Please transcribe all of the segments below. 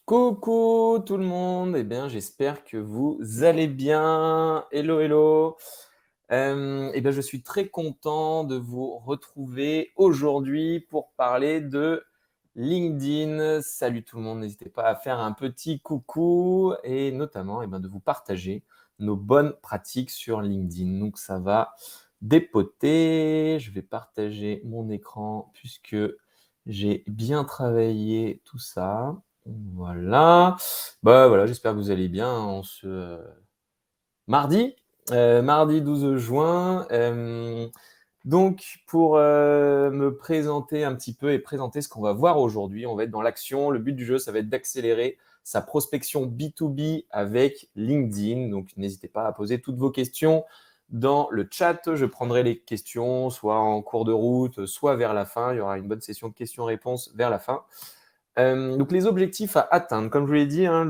Coucou tout le monde, eh bien j'espère que vous allez bien. Hello, hello. Eh bien je suis très content de vous retrouver aujourd'hui pour parler de LinkedIn. Salut tout le monde, n'hésitez pas à faire un petit coucou et notamment de vous partager nos bonnes pratiques sur LinkedIn. Donc ça va dépoter. Je vais partager mon écran puisque j'ai bien travaillé tout ça. Voilà. Bah voilà, j'espère que vous allez bien en ce mardi, mardi 12 juin. Donc, pour me présenter un petit peu et présenter ce qu'on va voir aujourd'hui, on va être dans l'action. Le but du jeu, ça va être d'accélérer sa prospection B2B avec LinkedIn. Donc, n'hésitez pas à poser toutes vos questions dans le chat. Je prendrai les questions soit en cours de route, soit vers la fin. Il y aura une bonne session de questions-réponses vers la fin. Donc, les objectifs à atteindre, comme je vous l'ai dit, hein,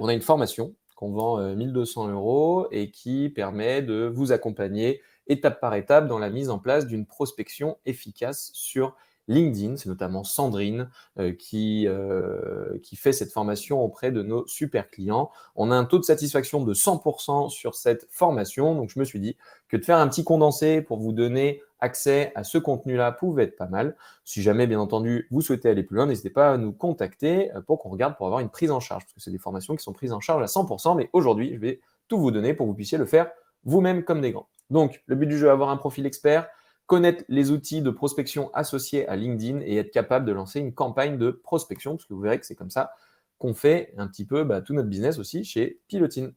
on a une formation qu'on vend 1200 € et qui permet de vous accompagner étape par étape dans la mise en place d'une prospection efficace sur LinkedIn. C'est notamment Sandrine qui fait cette formation auprès de nos super clients. On a un taux de satisfaction de 100% sur cette formation. Donc, je me suis dit que de faire un petit condensé pour vous donner accès à ce contenu-là pouvait être pas mal. Si jamais, bien entendu, vous souhaitez aller plus loin, n'hésitez pas à nous contacter pour qu'on regarde pour avoir une prise en charge, parce que c'est des formations qui sont prises en charge à 100%, mais aujourd'hui, je vais tout vous donner pour que vous puissiez le faire vous-même comme des grands. Donc, le but du jeu est avoir un profil expert, connaître les outils de prospection associés à LinkedIn et être capable de lancer une campagne de prospection, parce que vous verrez que c'est comme ça qu'on fait un petit peu tout notre business aussi chez Pilotine.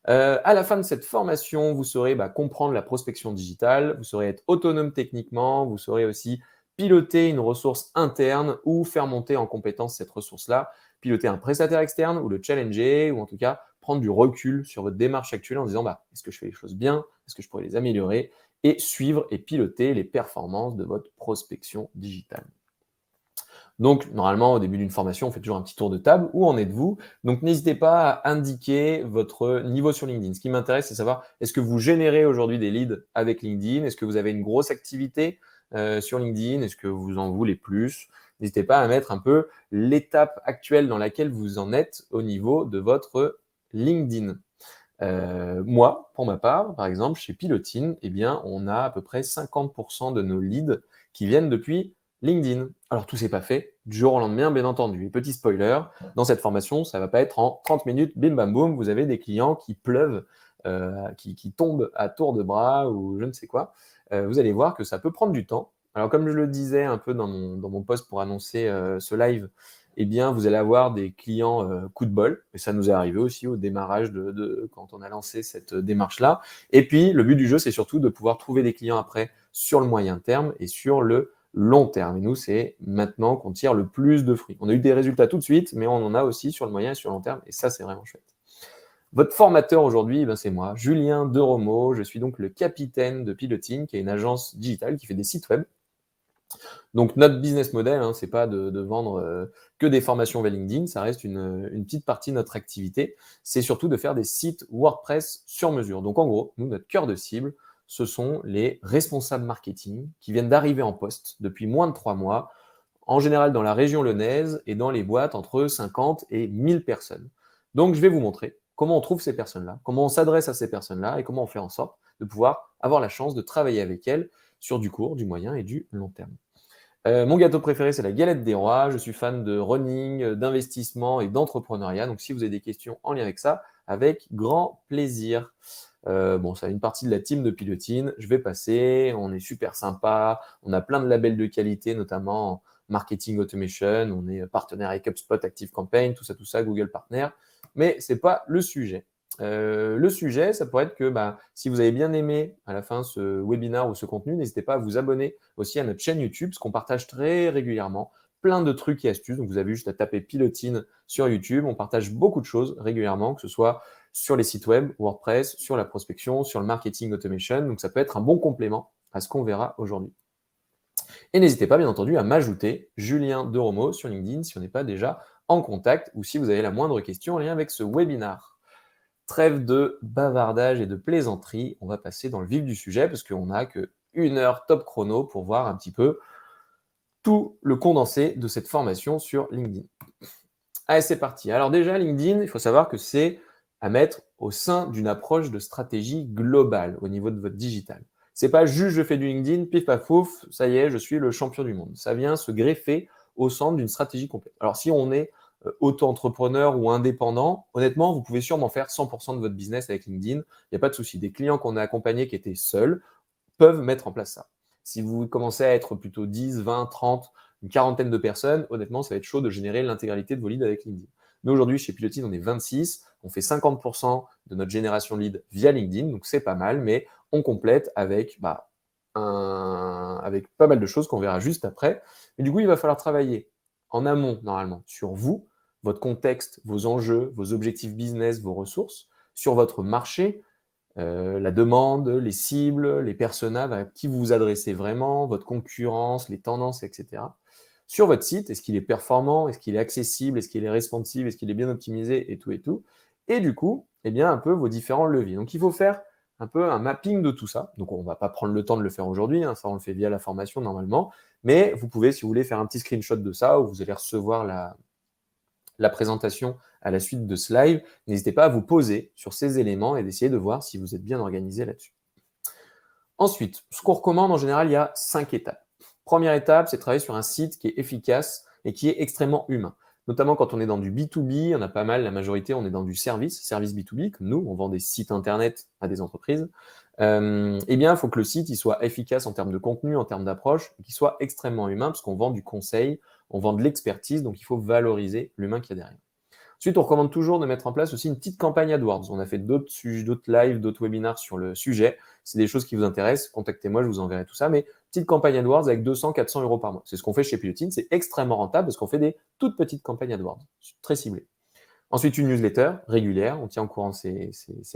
À la fin de cette formation, vous saurez comprendre la prospection digitale, vous saurez être autonome techniquement, vous saurez aussi piloter une ressource interne ou faire monter en compétence cette ressource-là, piloter un prestataire externe ou le challenger, ou en tout cas prendre du recul sur votre démarche actuelle en disant est-ce que je fais les choses bien, est-ce que je pourrais les améliorer, et suivre et piloter les performances de votre prospection digitale. Donc, normalement, au début d'une formation, on fait toujours un petit tour de table. Où en êtes-vous? Donc, n'hésitez pas à indiquer votre niveau sur LinkedIn. Ce qui m'intéresse, c'est savoir, est-ce que vous générez aujourd'hui des leads avec LinkedIn? Est-ce que vous avez une grosse activité sur LinkedIn? Est-ce que vous en voulez plus? N'hésitez pas à mettre un peu l'étape actuelle dans laquelle vous en êtes au niveau de votre LinkedIn. Moi, pour ma part, par exemple, chez Pilotine, eh bien, on a à peu près 50% de nos leads qui viennent depuis LinkedIn. Alors, tout s'est pas fait du jour au lendemain, bien entendu. Et petit spoiler, dans cette formation, ça va pas être en 30 minutes, bim bam boum, vous avez des clients qui pleuvent, qui tombent à tour de bras ou je ne sais quoi. Vous allez voir que ça peut prendre du temps. Alors, comme je le disais un peu dans mon post pour annoncer ce live, eh bien, vous allez avoir des clients coup de bol. Et ça nous est arrivé aussi au démarrage quand on a lancé cette démarche-là. Et puis, le but du jeu, c'est surtout de pouvoir trouver des clients après sur le moyen terme et sur le long terme. Et nous, c'est maintenant qu'on tire le plus de fruits. On a eu des résultats tout de suite, mais on en a aussi sur le moyen et sur le long terme. Et ça, c'est vraiment chouette. Votre formateur aujourd'hui, c'est moi, Julien Deromo. Je suis donc le capitaine de Pilotine, qui est une agence digitale qui fait des sites web. Donc, notre business model, ce n'est pas de vendre que des formations via LinkedIn, ça reste une petite partie de notre activité. C'est surtout de faire des sites WordPress sur mesure. Donc, en gros, nous, notre cœur de cible, ce sont les responsables marketing qui viennent d'arriver en poste depuis moins de 3 mois, en général dans la région lyonnaise et dans les boîtes entre 50 et 1000 personnes. Donc, je vais vous montrer comment on trouve ces personnes-là, comment on s'adresse à ces personnes-là et comment on fait en sorte de pouvoir avoir la chance de travailler avec elles sur du court, du moyen et du long terme. Mon gâteau préféré, c'est la galette des rois. Je suis fan de running, d'investissement et d'entrepreneuriat. Donc, si vous avez des questions en lien avec ça, avec grand plaisir. Bon, ça a une partie de la team de Pilotine. Je vais passer. On est super sympa. On a plein de labels de qualité, notamment en marketing automation. On est partenaire avec HubSpot, ActiveCampaign, tout ça, Google Partner. Mais ce n'est pas le sujet. Le sujet, ça pourrait être que si vous avez bien aimé à la fin ce webinaire ou ce contenu, n'hésitez pas à vous abonner aussi à notre chaîne YouTube, parce qu'on partage très régulièrement plein de trucs et astuces. Donc, vous avez juste à taper Pilotine sur YouTube. On partage beaucoup de choses régulièrement, que ce soit sur les sites web, WordPress, sur la prospection, sur le marketing automation. Donc, ça peut être un bon complément à ce qu'on verra aujourd'hui. Et n'hésitez pas, bien entendu, à m'ajouter Julien Deromo sur LinkedIn si on n'est pas déjà en contact ou si vous avez la moindre question en lien avec ce webinaire. Trêve de bavardage et de plaisanterie, on va passer dans le vif du sujet parce qu'on n'a qu'une heure top chrono pour voir un petit peu tout le condensé de cette formation sur LinkedIn. Allez, c'est parti. Alors déjà, LinkedIn, il faut savoir que c'est à mettre au sein d'une approche de stratégie globale au niveau de votre digital. C'est pas juste je fais du LinkedIn, pif paf pouf, ça y est, je suis le champion du monde. Ça vient se greffer au centre d'une stratégie complète. Alors si on est auto-entrepreneur ou indépendant, honnêtement, vous pouvez sûrement faire 100% de votre business avec LinkedIn. Il n'y a pas de souci. Des clients qu'on a accompagnés qui étaient seuls peuvent mettre en place ça. Si vous commencez à être plutôt 10, 20, 30, une quarantaine de personnes, honnêtement, ça va être chaud de générer l'intégralité de vos leads avec LinkedIn. Nous, aujourd'hui, chez Pilotine, on est 26, on fait 50% de notre génération de leads via LinkedIn, donc c'est pas mal, mais on complète avec, avec pas mal de choses qu'on verra juste après. Mais du coup, il va falloir travailler en amont, normalement, sur vous, votre contexte, vos enjeux, vos objectifs business, vos ressources, sur votre marché, la demande, les cibles, les personas à qui vous vous adressez vraiment, votre concurrence, les tendances, etc. Sur votre site, est-ce qu'il est performant, est-ce qu'il est accessible, est-ce qu'il est responsive, est-ce qu'il est bien optimisé et tout et tout. Et du coup, eh bien, un peu vos différents leviers. Donc, il faut faire un peu un mapping de tout ça. Donc, on ne va pas prendre le temps de le faire aujourd'hui, hein, ça on le fait via la formation normalement, mais vous pouvez, si vous voulez, faire un petit screenshot de ça où vous allez recevoir la présentation à la suite de ce live, n'hésitez pas à vous poser sur ces éléments et d'essayer de voir si vous êtes bien organisé là-dessus. Ensuite, ce qu'on recommande en général, il y a 5 étapes. Première étape, c'est de travailler sur un site qui est efficace et qui est extrêmement humain. Notamment quand on est dans du B2B, on a pas mal, la majorité, on est dans du service B2B, comme nous, on vend des sites internet à des entreprises. Eh bien, il faut que le site il soit efficace en termes de contenu, en termes d'approche, et qu'il soit extrêmement humain, parce qu'on vend du conseil, on vend de l'expertise, donc il faut valoriser l'humain qu'il y a derrière. Ensuite, on recommande toujours de mettre en place aussi une petite campagne AdWords. On a fait d'autres lives, d'autres webinars sur le sujet. C'est des choses qui vous intéressent, contactez-moi, je vous enverrai tout ça. Mais petite campagne AdWords avec 200, 400 euros par mois. C'est ce qu'on fait chez Pilotine. C'est extrêmement rentable parce qu'on fait des toutes petites campagnes AdWords, très ciblées. Ensuite, une newsletter régulière. On tient au courant ses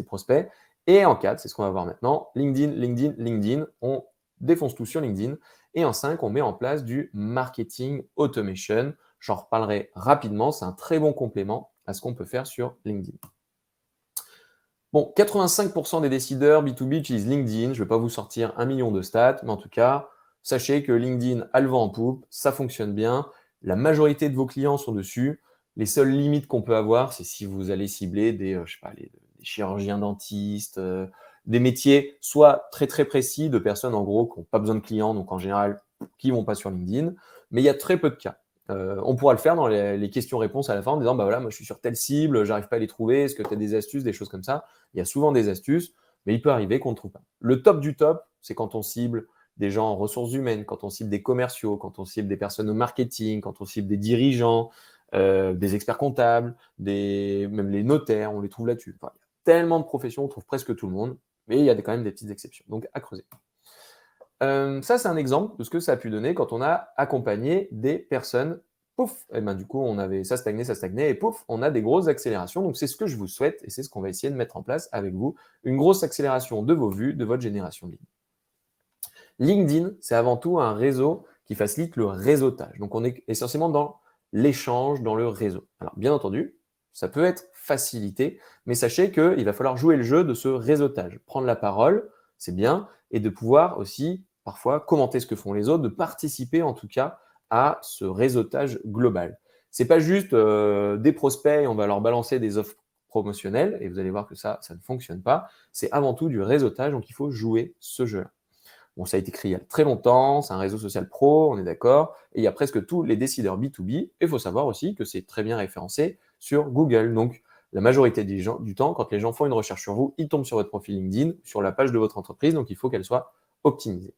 prospects. Et en 4, c'est ce qu'on va voir maintenant, LinkedIn. On défonce tout sur LinkedIn. Et en 5, on met en place du marketing automation. J'en reparlerai rapidement. C'est un très bon complément à ce qu'on peut faire sur LinkedIn. Bon, 85% des décideurs B2B utilisent LinkedIn. Je ne vais pas vous sortir 1 million de stats, mais en tout cas, sachez que LinkedIn a le vent en poupe, ça fonctionne bien. La majorité de vos clients sont dessus. Les seules limites qu'on peut avoir, c'est si vous allez cibler des chirurgiens dentistes, des métiers soit très très précis de personnes en gros qui n'ont pas besoin de clients, donc en général qui ne vont pas sur LinkedIn. Mais il y a très peu de cas. On pourra le faire dans les questions-réponses à la fin en disant bah voilà, moi je suis sur telle cible, j'arrive pas à les trouver, est-ce que tu as des astuces, des choses comme ça. Il y a souvent des astuces, mais il peut arriver qu'on ne trouve pas. Le top du top, c'est quand on cible des gens en ressources humaines, quand on cible des commerciaux, quand on cible des personnes au marketing, quand on cible des dirigeants, des experts comptables, même les notaires, on les trouve là-dessus. Enfin, il y a tellement de professions, on trouve presque tout le monde, mais il y a quand même des petites exceptions. Donc à creuser. Ça, c'est un exemple de ce que ça a pu donner quand on a accompagné des personnes. Pouf, et ben du coup, on avait ça stagnait, et pouf, on a des grosses accélérations. Donc, c'est ce que je vous souhaite, et c'est ce qu'on va essayer de mettre en place avec vous. Une grosse accélération de vos vues, de votre génération de lignes. LinkedIn, c'est avant tout un réseau qui facilite le réseautage. Donc, on est essentiellement dans l'échange, dans le réseau. Alors, bien entendu, ça peut être facilité, mais sachez qu'il va falloir jouer le jeu de ce réseautage. Prendre la parole, c'est bien, et de pouvoir aussi parfois commenter ce que font les autres, de participer en tout cas à ce réseautage global. C'est pas juste des prospects et on va leur balancer des offres promotionnelles, et vous allez voir que ça ne fonctionne pas. C'est avant tout du réseautage, donc il faut jouer ce jeu-là. Bon, ça a été créé il y a très longtemps, c'est un réseau social pro, on est d'accord, et il y a presque tous les décideurs B2B, et il faut savoir aussi que c'est très bien référencé sur Google. Donc, la majorité du temps, quand les gens font une recherche sur vous, ils tombent sur votre profil LinkedIn, sur la page de votre entreprise, donc il faut qu'elle soit optimisée.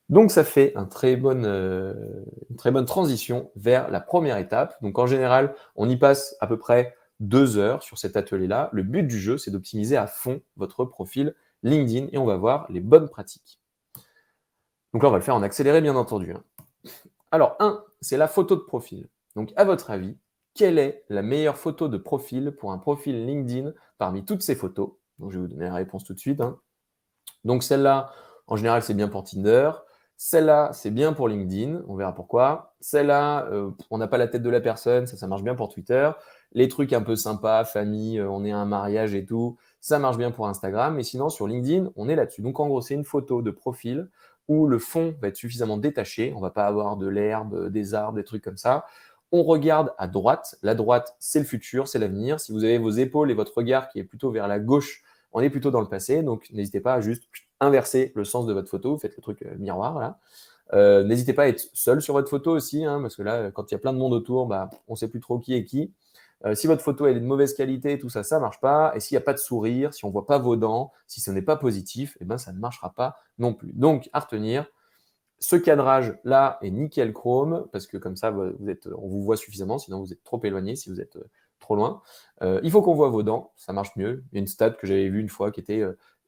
Donc, ça fait une très bonne transition vers la première étape. Donc, en général, on y passe à peu près 2 heures sur cet atelier-là. Le but du jeu, c'est d'optimiser à fond votre profil LinkedIn, et on va voir les bonnes pratiques. Donc là, on va le faire en accéléré, bien entendu. Alors, 1, c'est la photo de profil. Donc, à votre avis, quelle est la meilleure photo de profil pour un profil LinkedIn parmi toutes ces photos? Donc, je vais vous donner la réponse tout de suite. Donc, celle-là, en général, c'est bien pour Tinder. Celle-là, c'est bien pour LinkedIn. On verra pourquoi. Celle-là, on n'a pas la tête de la personne. Ça marche bien pour Twitter. Les trucs un peu sympas, famille, on est à un mariage et tout, ça marche bien pour Instagram. Mais sinon, sur LinkedIn, on est là-dessus. Donc, en gros, c'est une photo de profil où le fond va être suffisamment détaché. On ne va pas avoir de l'herbe, des arbres, des trucs comme ça. On regarde à droite. La droite, c'est le futur, c'est l'avenir. Si vous avez vos épaules et votre regard qui est plutôt vers la gauche, on est plutôt dans le passé. Donc, n'hésitez pas à juste inverser le sens de votre photo. Vous faites le truc miroir, là. N'hésitez pas à être seul sur votre photo aussi, hein, parce que là, quand il y a plein de monde autour, bah, on ne sait plus trop qui est qui. Si votre photo elle est de mauvaise qualité, tout ça, ça ne marche pas. Et s'il n'y a pas de sourire, si on ne voit pas vos dents, si ce n'est pas positif, eh ben, ça ne marchera pas non plus. Donc, à retenir, ce cadrage-là est nickel chrome, parce que comme ça, on vous voit suffisamment, sinon vous êtes trop éloigné si vous êtes trop loin. Il faut qu'on voit vos dents, ça marche mieux. Il y a une stat que j'avais vue une fois qui était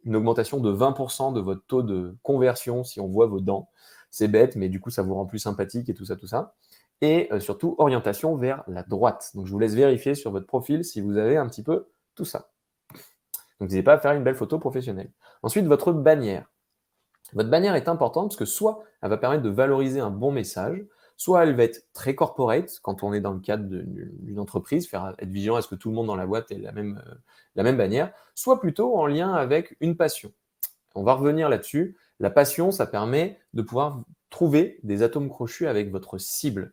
une augmentation de 20% de votre taux de conversion si on voit vos dents. C'est bête, mais du coup, ça vous rend plus sympathique et tout ça, tout ça. Et surtout, orientation vers la droite. Donc, je vous laisse vérifier sur votre profil si vous avez un petit peu tout ça. Donc, n'hésitez pas à faire une belle photo professionnelle. Ensuite, votre bannière. Votre bannière est importante parce que soit elle va permettre de valoriser un bon message, soit elle va être très corporate quand on est dans le cadre d'une entreprise, être vigilant à ce que tout le monde dans la boîte ait la même bannière, soit plutôt en lien avec une passion. On va revenir là-dessus. La passion, ça permet de pouvoir trouver des atomes crochus avec votre cible.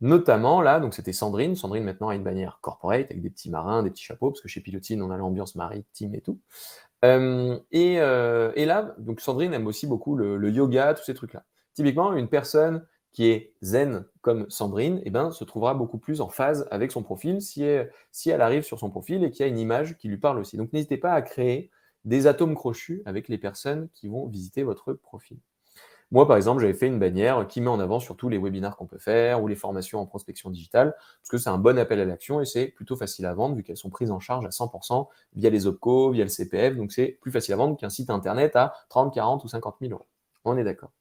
Notamment, là, donc c'était Sandrine. Sandrine, maintenant, a une bannière corporate avec des petits marins, des petits chapeaux, parce que chez Pilotine, on a l'ambiance maritime et tout. Et là, donc Sandrine aime aussi beaucoup le yoga, tous ces trucs-là. Typiquement, une personne qui est zen comme Sandrine, eh ben, se trouvera beaucoup plus en phase avec son profil si elle arrive sur son profil et qu'il y a une image qui lui parle aussi. Donc n'hésitez pas à créer des atomes crochus avec les personnes qui vont visiter votre profil. Moi, par exemple, j'avais fait une bannière qui met en avant surtout les webinars qu'on peut faire ou les formations en prospection digitale, parce que c'est un bon appel à l'action et c'est plutôt facile à vendre vu qu'elles sont prises en charge à 100% via les OPCO, via le CPF, donc c'est plus facile à vendre qu'un site internet à 30, 40 ou 50 000 euros. On est d'accord.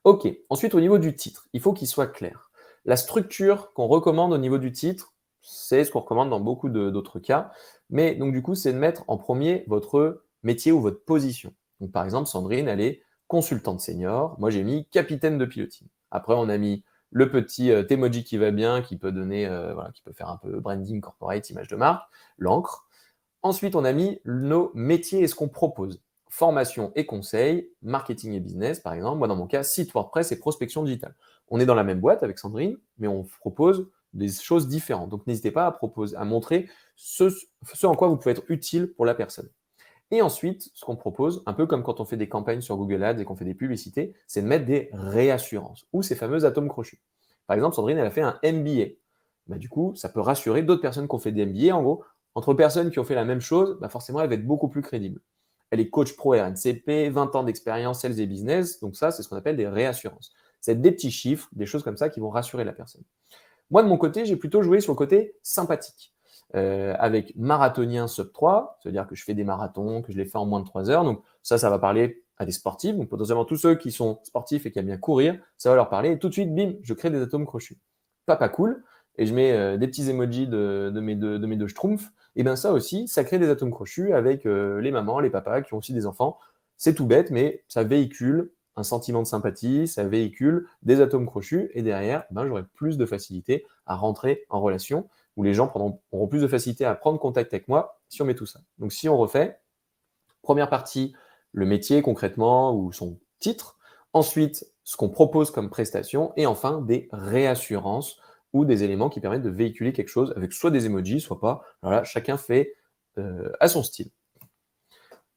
Ok, ensuite au niveau du titre, il faut qu'il soit clair. La structure qu'on recommande au niveau du titre, c'est ce qu'on recommande dans beaucoup d'autres cas, mais donc du coup, c'est de mettre en premier votre métier ou votre position. Donc par exemple, Sandrine, elle est consultante senior. Moi, j'ai mis capitaine de pilotis. Après, on a mis le petit emoji qui va bien, qui peut donner, voilà, qui peut faire un peu branding corporate, image de marque, l'encre. Ensuite, on a mis nos métiers et ce qu'on propose. Formation et conseil, marketing et business, par exemple. Moi, dans mon cas, site WordPress et prospection digitale. On est dans la même boîte avec Sandrine, mais on propose des choses différentes. Donc, n'hésitez pas à montrer ce en quoi vous pouvez être utile pour la personne. Et ensuite, ce qu'on propose, un peu comme quand on fait des campagnes sur Google Ads et qu'on fait des publicités, c'est de mettre des réassurances ou ces fameux atomes crochus. Par exemple, Sandrine, elle a fait un MBA. Bah, du coup, ça peut rassurer d'autres personnes qui ont fait des MBA. En gros, entre personnes qui ont fait la même chose, bah, forcément, elle va être beaucoup plus crédible. Elle est coach pro RNCP, 20 ans d'expérience, sales et business. Donc ça, c'est ce qu'on appelle des réassurances. C'est des petits chiffres, des choses comme ça qui vont rassurer la personne. Moi, de mon côté, j'ai plutôt joué sur le côté sympathique. Avec marathonien sub 3, c'est-à-dire que je fais des marathons, que je les fais en moins de 3 heures. Donc ça va parler à des sportifs. Donc potentiellement tous ceux qui sont sportifs et qui aiment bien courir, ça va leur parler. Et tout de suite, bim, je crée des atomes crochus. Pas cool. Et je mets des petits emojis de mes deux schtroumpfs. Et bien ça aussi, ça crée des atomes crochus avec les mamans, les papas qui ont aussi des enfants. C'est tout bête, mais ça véhicule un sentiment de sympathie, ça véhicule des atomes crochus. Et derrière, ben, j'aurai plus de facilité à rentrer en relation où les gens auront plus de facilité à prendre contact avec moi si on met tout ça. Donc si on refait, première partie, le métier concrètement ou son titre, ensuite ce qu'on propose comme prestation et enfin des réassurances ou des éléments qui permettent de véhiculer quelque chose avec soit des emojis, soit pas. Voilà, chacun fait à son style.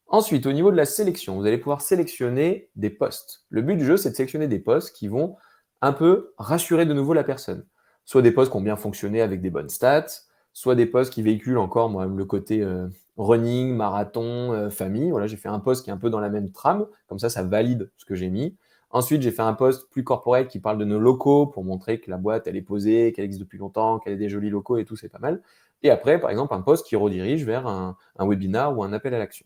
Ensuite, au niveau de la sélection, vous allez pouvoir sélectionner des posts. Le but du jeu, c'est de sélectionner des posts qui vont un peu rassurer de nouveau la personne. Soit des posts qui ont bien fonctionné avec des bonnes stats, soit des posts qui véhiculent encore moi, le côté running, marathon, famille. Voilà, j'ai fait un post qui est un peu dans la même trame, comme ça valide ce que j'ai mis. Ensuite, j'ai fait un post plus corporate qui parle de nos locaux pour montrer que la boîte, elle est posée, qu'elle existe depuis longtemps, qu'elle a des jolis locaux et tout, c'est pas mal. Et après, par exemple, un post qui redirige vers un webinar ou un appel à l'action.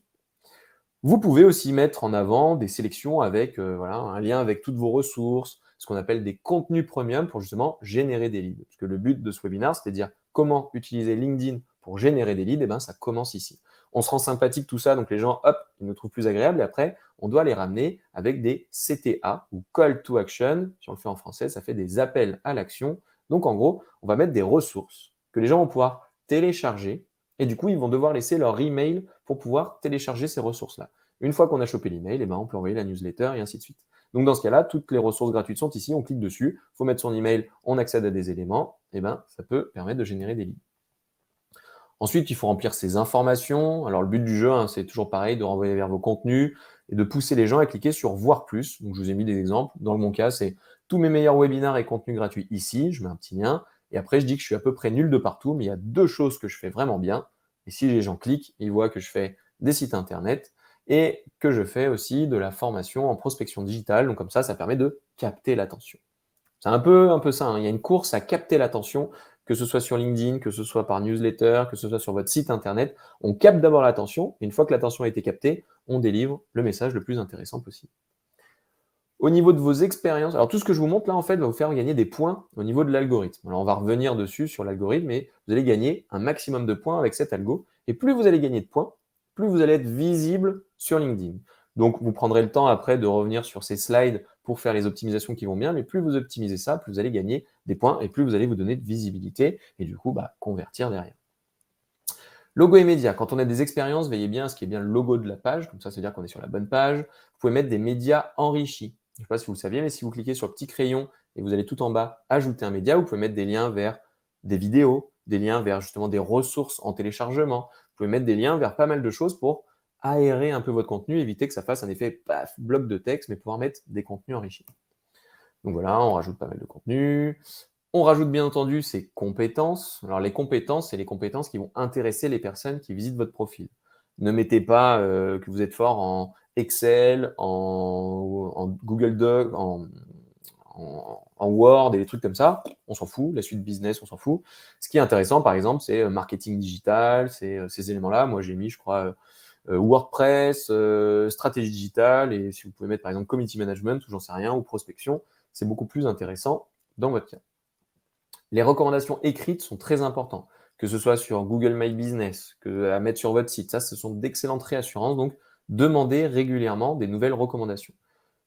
Vous pouvez aussi mettre en avant des sélections avec voilà, un lien avec toutes vos ressources, ce qu'on appelle des contenus premium pour justement générer des leads. Parce que le but de ce webinaire, c'est de dire comment utiliser LinkedIn pour générer des leads, et bien ça commence ici. On se rend sympathique tout ça, donc les gens, hop, ils nous trouvent plus agréables, et après, on doit les ramener avec des CTA ou Call to Action. Si on le fait en français, ça fait des appels à l'action. Donc en gros, on va mettre des ressources que les gens vont pouvoir télécharger et du coup, ils vont devoir laisser leur email pour pouvoir télécharger ces ressources-là. Une fois qu'on a chopé l'email, eh ben, on peut envoyer la newsletter et ainsi de suite. Donc, dans ce cas-là, toutes les ressources gratuites sont ici, on clique dessus, il faut mettre son email, on accède à des éléments, et ben, ça peut permettre de générer des leads. Ensuite, il faut remplir ses informations. Alors, le but du jeu, hein, c'est toujours pareil, de renvoyer vers vos contenus et de pousser les gens à cliquer sur voir plus. Donc, je vous ai mis des exemples. Dans mon cas, c'est tous mes meilleurs webinars et contenus gratuits ici. Je mets un petit lien. Et après, je dis que je suis à peu près nul de partout, mais il y a 2 choses que je fais vraiment bien. Et si les gens cliquent, ils voient que je fais des sites internet et que je fais aussi de la formation en prospection digitale. Donc, comme ça permet de capter l'attention. C'est un peu ça, hein. Il y a une course à capter l'attention, que ce soit sur LinkedIn, que ce soit par newsletter, que ce soit sur votre site internet. On capte d'abord l'attention, et une fois que l'attention a été captée, on délivre le message le plus intéressant possible. Au niveau de vos expériences, alors tout ce que je vous montre là, en fait, va vous faire gagner des points au niveau de l'algorithme. Alors on va revenir dessus sur l'algorithme, et vous allez gagner un maximum de points avec cet algo. Et plus vous allez gagner de points, plus vous allez être visible sur LinkedIn. Donc vous prendrez le temps après de revenir sur ces slides pour faire les optimisations qui vont bien, mais plus vous optimisez ça, plus vous allez gagner des points et plus vous allez vous donner de visibilité et du coup convertir derrière. Logo et médias. Quand on a des expériences, veillez bien à ce qui est bien le logo de la page, comme ça veut dire qu'on est sur la bonne page. Vous pouvez mettre des médias enrichis. Je ne sais pas si vous le saviez, mais si vous cliquez sur le petit crayon et vous allez tout en bas, ajouter un média, vous pouvez mettre des liens vers des vidéos, des liens vers justement des ressources en téléchargement. Vous pouvez mettre des liens vers pas mal de choses pour aérer un peu votre contenu, éviter que ça fasse un effet paf, bloc de texte, mais pouvoir mettre des contenus enrichis. Donc voilà, on rajoute pas mal de contenu. On rajoute bien entendu ces compétences. Alors les compétences, c'est les compétences qui vont intéresser les personnes qui visitent votre profil. Ne mettez pas que vous êtes fort en Excel, en Google Doc, en Word et des trucs comme ça. On s'en fout. La suite business, on s'en fout. Ce qui est intéressant, par exemple, c'est marketing digital, c'est ces éléments-là. Moi, j'ai mis, je crois, WordPress, stratégie digitale, et si vous pouvez mettre, par exemple, community management, ou j'en sais rien, ou prospection, c'est beaucoup plus intéressant dans votre cas. Les recommandations écrites sont très importantes, que ce soit sur Google My Business, à mettre sur votre site. Ça, ce sont d'excellentes réassurances. Donc, demandez régulièrement des nouvelles recommandations.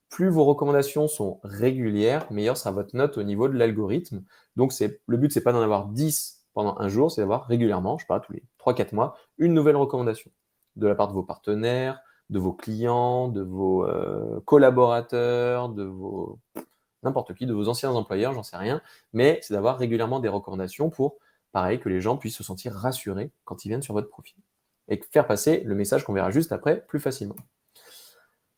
Plus vos recommandations sont régulières, meilleure sera votre note au niveau de l'algorithme. Donc, le but, c'est pas d'en avoir 10 pendant un jour, c'est d'avoir régulièrement, je sais pas, tous les 3-4 mois, une nouvelle recommandation de la part de vos partenaires, de vos clients, de vos collaborateurs, de vos n'importe qui, de vos anciens employeurs, j'en sais rien, mais c'est d'avoir régulièrement des recommandations pour, pareil, que les gens puissent se sentir rassurés quand ils viennent sur votre profil et faire passer le message qu'on verra juste après plus facilement.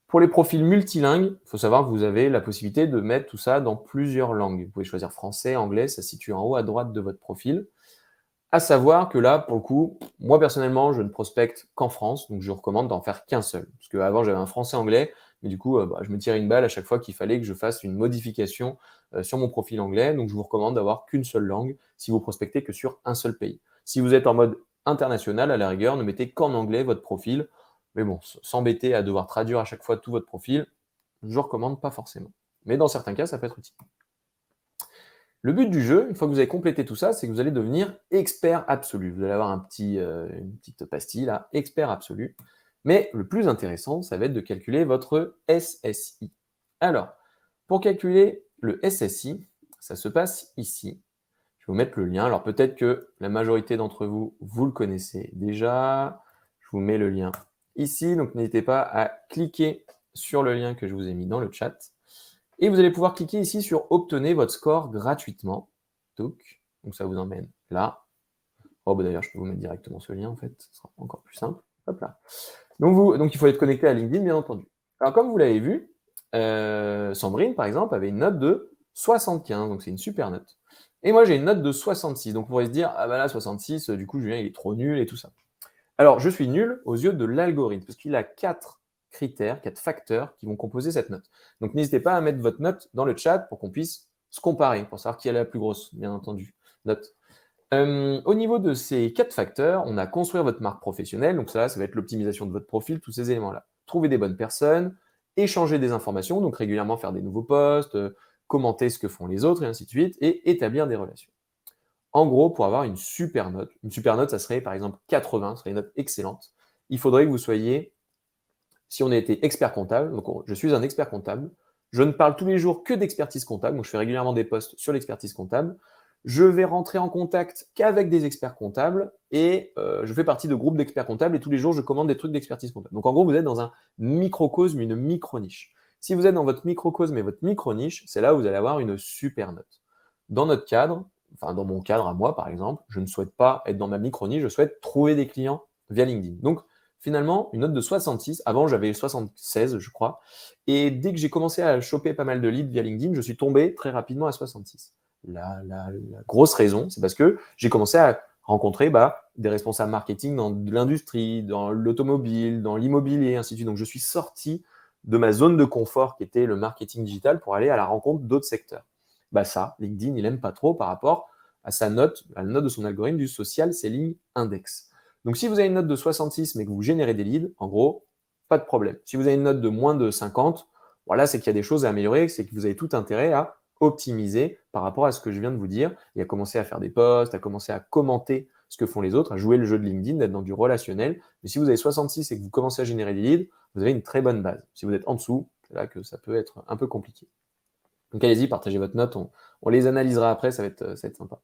Pour les profils multilingues, il faut savoir que vous avez la possibilité de mettre tout ça dans plusieurs langues. Vous pouvez choisir français, anglais, ça se situe en haut à droite de votre profil. À savoir que là, pour le coup, moi personnellement, je ne prospecte qu'en France, donc je recommande d'en faire qu'un seul. Parce qu'avant, j'avais un français-anglais, mais du coup, je me tirais une balle à chaque fois qu'il fallait que je fasse une modification sur mon profil anglais. Donc, je vous recommande d'avoir qu'une seule langue si vous prospectez que sur un seul pays. Si vous êtes en mode international, à la rigueur, ne mettez qu'en anglais votre profil. Mais bon, s'embêter à devoir traduire à chaque fois tout votre profil, je ne recommande pas forcément. Mais dans certains cas, ça peut être utile. Le but du jeu, une fois que vous avez complété tout ça, c'est que vous allez devenir expert absolu. Vous allez avoir une petite pastille là, expert absolu. Mais le plus intéressant, ça va être de calculer votre SSI. Alors, pour calculer le SSI, ça se passe ici. Je vais vous mettre le lien. Alors peut-être que la majorité d'entre vous, vous le connaissez déjà. Je vous mets le lien ici. Donc n'hésitez pas à cliquer sur le lien que je vous ai mis dans le chat. Et vous allez pouvoir cliquer ici sur obtenez votre score gratuitement. Donc ça vous emmène là. Oh, d'ailleurs, je peux vous mettre directement ce lien en fait, ce sera encore plus simple. Hop là. Donc il faut être connecté à LinkedIn, bien entendu. Alors comme vous l'avez vu, Sandrine, par exemple, avait une note de 75, donc c'est une super note. Et moi, j'ai une note de 66. Donc vous pourrez se dire, ah bah là, 66, du coup, Julien, il est trop nul et tout ça. Alors, je suis nul aux yeux de l'algorithme, parce qu'il a 4 critères, 4 facteurs qui vont composer cette note. Donc, n'hésitez pas à mettre votre note dans le chat pour qu'on puisse se comparer, pour savoir qui a la plus grosse, bien entendu, note. Au niveau de ces 4 facteurs, on a construire votre marque professionnelle, donc ça va être l'optimisation de votre profil, tous ces éléments-là. Trouver des bonnes personnes, échanger des informations, donc régulièrement faire des nouveaux posts, commenter ce que font les autres, et ainsi de suite, et établir des relations. En gros, pour avoir une super note, ça serait par exemple 80, ça serait une note excellente. Il faudrait que vous soyez, si on a été expert comptable, donc je suis un expert comptable, je ne parle tous les jours que d'expertise comptable, donc je fais régulièrement des posts sur l'expertise comptable, je vais rentrer en contact qu'avec des experts comptables et je fais partie de groupes d'experts comptables et tous les jours je commande des trucs d'expertise comptable. Donc en gros, vous êtes dans un microcosme, une micro-niche. Si vous êtes dans votre microcosme et votre micro-niche, c'est là où vous allez avoir une super note. Dans notre cadre, enfin dans mon cadre à moi par exemple, je ne souhaite pas être dans ma micro-niche, je souhaite trouver des clients via LinkedIn. Donc finalement, une note de 66, avant j'avais 76 je crois, et dès que j'ai commencé à choper pas mal de leads via LinkedIn, je suis tombé très rapidement à 66. La grosse raison, c'est parce que j'ai commencé à rencontrer des responsables marketing dans l'industrie, dans l'automobile, dans l'immobilier, ainsi de suite. Donc je suis sorti de ma zone de confort qui était le marketing digital pour aller à la rencontre d'autres secteurs. Ça, LinkedIn, il n'aime pas trop par rapport à sa note, à la note de son algorithme du Social Selling Index. Donc si vous avez une note de 66 mais que vous générez des leads, en gros, pas de problème. Si vous avez une note de moins de 50, voilà, c'est qu'il y a des choses à améliorer, c'est que vous avez tout intérêt à optimiser par rapport à ce que je viens de vous dire et à commencer à faire des posts, à commencer à commenter ce que font les autres, à jouer le jeu de LinkedIn, d'être dans du relationnel. Mais si vous avez 66 et que vous commencez à générer des leads, vous avez une très bonne base. Si vous êtes en dessous, c'est là que ça peut être un peu compliqué. Donc allez-y, partagez votre note, on les analysera après, ça va être sympa.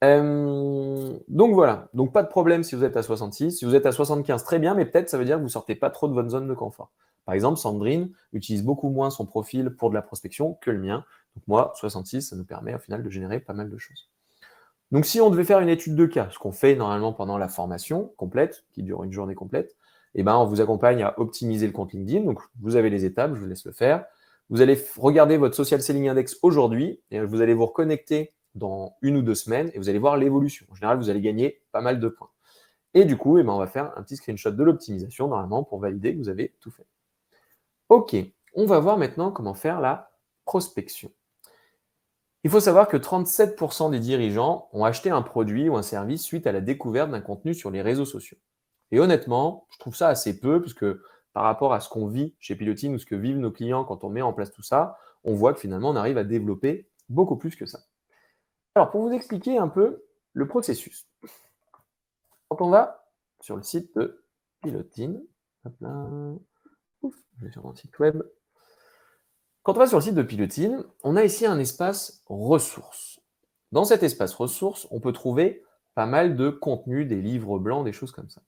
Donc voilà, donc pas de problème si vous êtes à 66. Si vous êtes à 75, très bien, mais peut-être ça veut dire que vous sortez pas trop de votre zone de confort. Par exemple, Sandrine utilise beaucoup moins son profil pour de la prospection que le mien. Donc moi, 66, ça nous permet au final de générer pas mal de choses. Donc si on devait faire une étude de cas, ce qu'on fait normalement pendant la formation complète, qui dure une journée complète, on vous accompagne à optimiser le compte LinkedIn. Donc vous avez les étapes, je vous laisse le faire. Vous allez regarder votre Social Selling Index aujourd'hui et vous allez vous reconnecter dans 1 ou 2 semaines et vous allez voir l'évolution. En général, vous allez gagner pas mal de points. Et du coup, on va faire un petit screenshot de l'optimisation normalement pour valider que vous avez tout fait. Ok, on va voir maintenant comment faire la prospection. Il faut savoir que 37% des dirigeants ont acheté un produit ou un service suite à la découverte d'un contenu sur les réseaux sociaux. Et honnêtement, je trouve ça assez peu, puisque par rapport à ce qu'on vit chez Pilotine ou ce que vivent nos clients quand on met en place tout ça, on voit que finalement, on arrive à développer beaucoup plus que ça. Alors, pour vous expliquer un peu le processus, quand on va sur le site de Pilotine, hop là, je vais sur mon site web. Quand on va sur le site de Pilotine, on a ici un espace ressources. Dans cet espace ressources, on peut trouver pas mal de contenus, des livres blancs, des choses comme ça.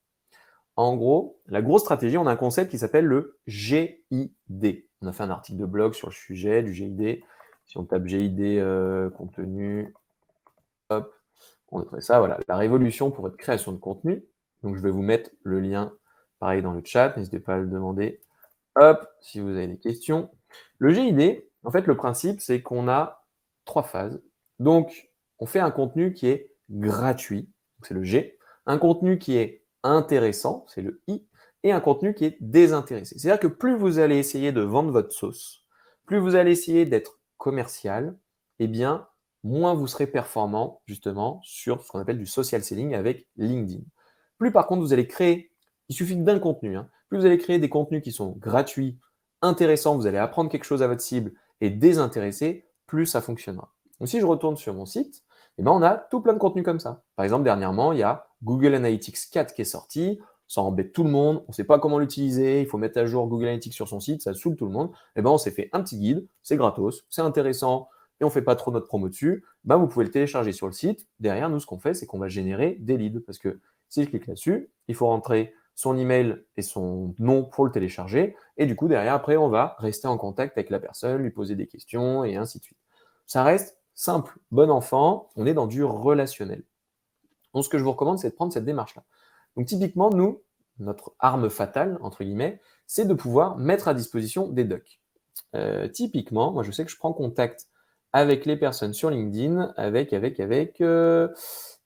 En gros, la grosse stratégie, on a un concept qui s'appelle le GID. On a fait un article de blog sur le sujet du GID. Si on tape GID contenu, hop, on trouve ça, voilà, la révolution pour votre création de contenu. Donc je vais vous mettre le lien pareil dans le chat, n'hésitez pas à le demander. Hop, si vous avez des questions. Le GID, en fait, le principe, c'est qu'on a 3 phases. Donc, on fait un contenu qui est gratuit, c'est le G, un contenu qui est intéressant, c'est le I, et un contenu qui est désintéressé. C'est-à-dire que plus vous allez essayer de vendre votre sauce, plus vous allez essayer d'être commercial, eh bien, moins vous serez performant, justement, sur ce qu'on appelle du social selling avec LinkedIn. Plus, par contre, vous allez créer, il suffit d'un contenu, plus vous allez créer des contenus qui sont gratuits, intéressants, vous allez apprendre quelque chose à votre cible et désintéressés, plus ça fonctionnera. Donc si je retourne sur mon site, on a tout plein de contenus comme ça. Par exemple, dernièrement, il y a Google Analytics 4 qui est sorti, ça embête tout le monde, on ne sait pas comment l'utiliser, il faut mettre à jour Google Analytics sur son site, ça saoule tout le monde. On s'est fait un petit guide, c'est gratos, c'est intéressant, et on ne fait pas trop notre promo dessus, vous pouvez le télécharger sur le site. Derrière, nous, ce qu'on fait, c'est qu'on va générer des leads. Parce que si je clique là-dessus, il faut rentrer son email et son nom pour le télécharger. Et du coup, derrière, après, on va rester en contact avec la personne, lui poser des questions et ainsi de suite. Ça reste simple, bon enfant, on est dans du relationnel. Donc, ce que je vous recommande, c'est de prendre cette démarche-là. Donc, typiquement, nous, notre arme fatale, entre guillemets, c'est de pouvoir mettre à disposition des docs. Typiquement, moi, je sais que je prends contact avec les personnes sur LinkedIn,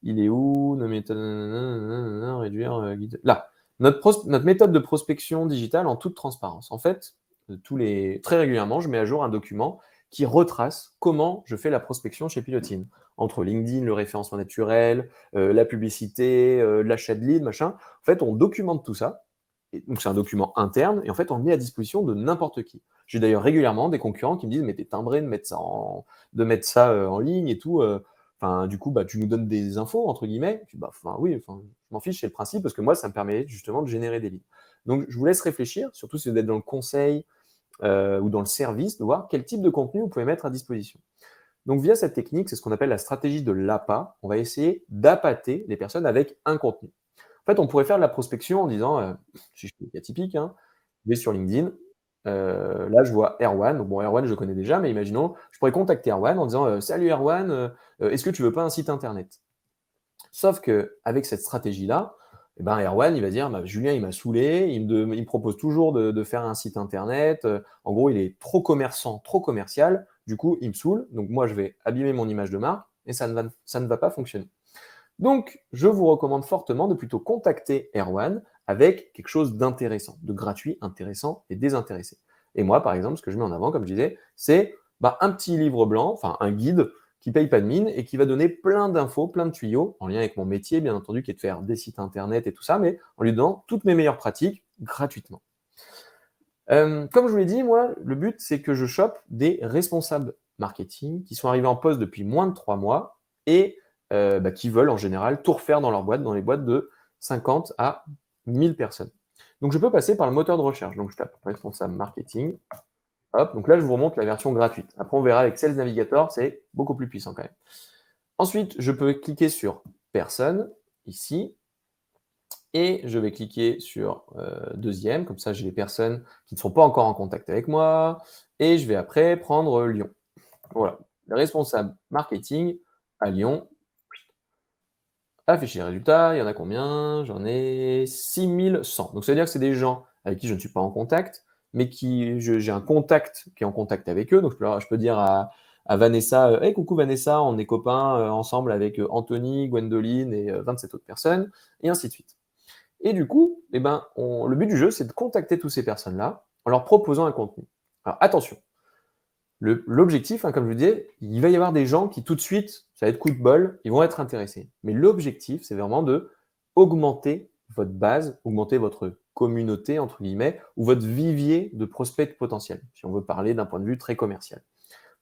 il est où nos méthodes, réduire, guide. Là, notre méthode de prospection digitale en toute transparence. En fait, très régulièrement, je mets à jour un document qui retrace comment je fais la prospection chez Pilotine. Entre LinkedIn, le référencement naturel, la publicité, l'achat de lead, machin. En fait, on documente tout ça. Et donc, c'est un document interne et en fait, on le met à disposition de n'importe qui. J'ai d'ailleurs régulièrement des concurrents qui me disent « mais t'es timbré de mettre ça en ligne et tout. Du coup, tu nous donnes des infos, entre guillemets. » Oui, je m'en fiche, c'est le principe, parce que moi, ça me permet justement de générer des leads. Donc, je vous laisse réfléchir, surtout si vous êtes dans le conseil ou dans le service, de voir quel type de contenu vous pouvez mettre à disposition. Donc, via cette technique, c'est ce qu'on appelle la stratégie de l'appât. On va essayer d'appâter les personnes avec un contenu. En fait, on pourrait faire de la prospection en disant, si je fais le cas typique, je vais sur LinkedIn, là, je vois Erwan. Donc bon, Erwan, je le connais déjà, mais imaginons, je pourrais contacter Erwan en disant Salut Erwan, est-ce que tu veux pas un site internet? Sauf qu'avec cette stratégie-là, eh ben, Erwan, il va dire bah, Julien, il m'a saoulé, il me propose toujours de faire un site internet. En gros, il est trop commerçant, trop commercial. Du coup, il me saoule. Donc, moi, je vais abîmer mon image de marque et ça ne va pas fonctionner. Donc, je vous recommande fortement de plutôt contacter Erwan avec quelque chose d'intéressant, de gratuit, intéressant et désintéressé. Et moi, par exemple, ce que je mets en avant, comme je disais, c'est bah, un petit livre blanc, enfin un guide qui paye pas de mine et qui va donner plein d'infos, plein de tuyaux, en lien avec mon métier, bien entendu, qui est de faire des sites internet et tout ça, mais en lui donnant toutes mes meilleures pratiques gratuitement. Comme je vous l'ai dit, moi, le but, c'est que je chope des responsables marketing qui sont arrivés en poste depuis moins de 3 mois et bah, qui veulent en général tout refaire dans leur boîte, dans les boîtes de 50 à 1000 personnes. Donc, je peux passer par le moteur de recherche. Donc, je tape responsable marketing. Hop, donc là, je vous remonte la version gratuite. Après, on verra avec Sales Navigator, c'est beaucoup plus puissant quand même. Ensuite, je peux cliquer sur personne, ici, et je vais cliquer sur deuxième, comme ça j'ai les personnes qui ne sont pas encore en contact avec moi, et je vais après prendre Lyon. Voilà, le responsable marketing à Lyon, afficher les résultats, il y en a combien? J'en ai 6100. Donc ça veut dire que c'est des gens avec qui je ne suis pas en contact, mais j'ai un contact qui est en contact avec eux. Donc je peux dire à Vanessa, hey coucou Vanessa, on est copains ensemble avec Anthony, Gwendoline et 27 autres personnes, et ainsi de suite. Et du coup, eh ben, le but du jeu, c'est de contacter toutes ces personnes-là en leur proposant un contenu. Alors attention, l'objectif, hein, comme je vous disais, il va y avoir des gens qui tout de suite, ça va être coup de bol, ils vont être intéressés. Mais l'objectif, c'est vraiment de augmenter votre base, augmenter votre communauté, entre guillemets, ou votre vivier de prospects potentiels, si on veut parler d'un point de vue très commercial.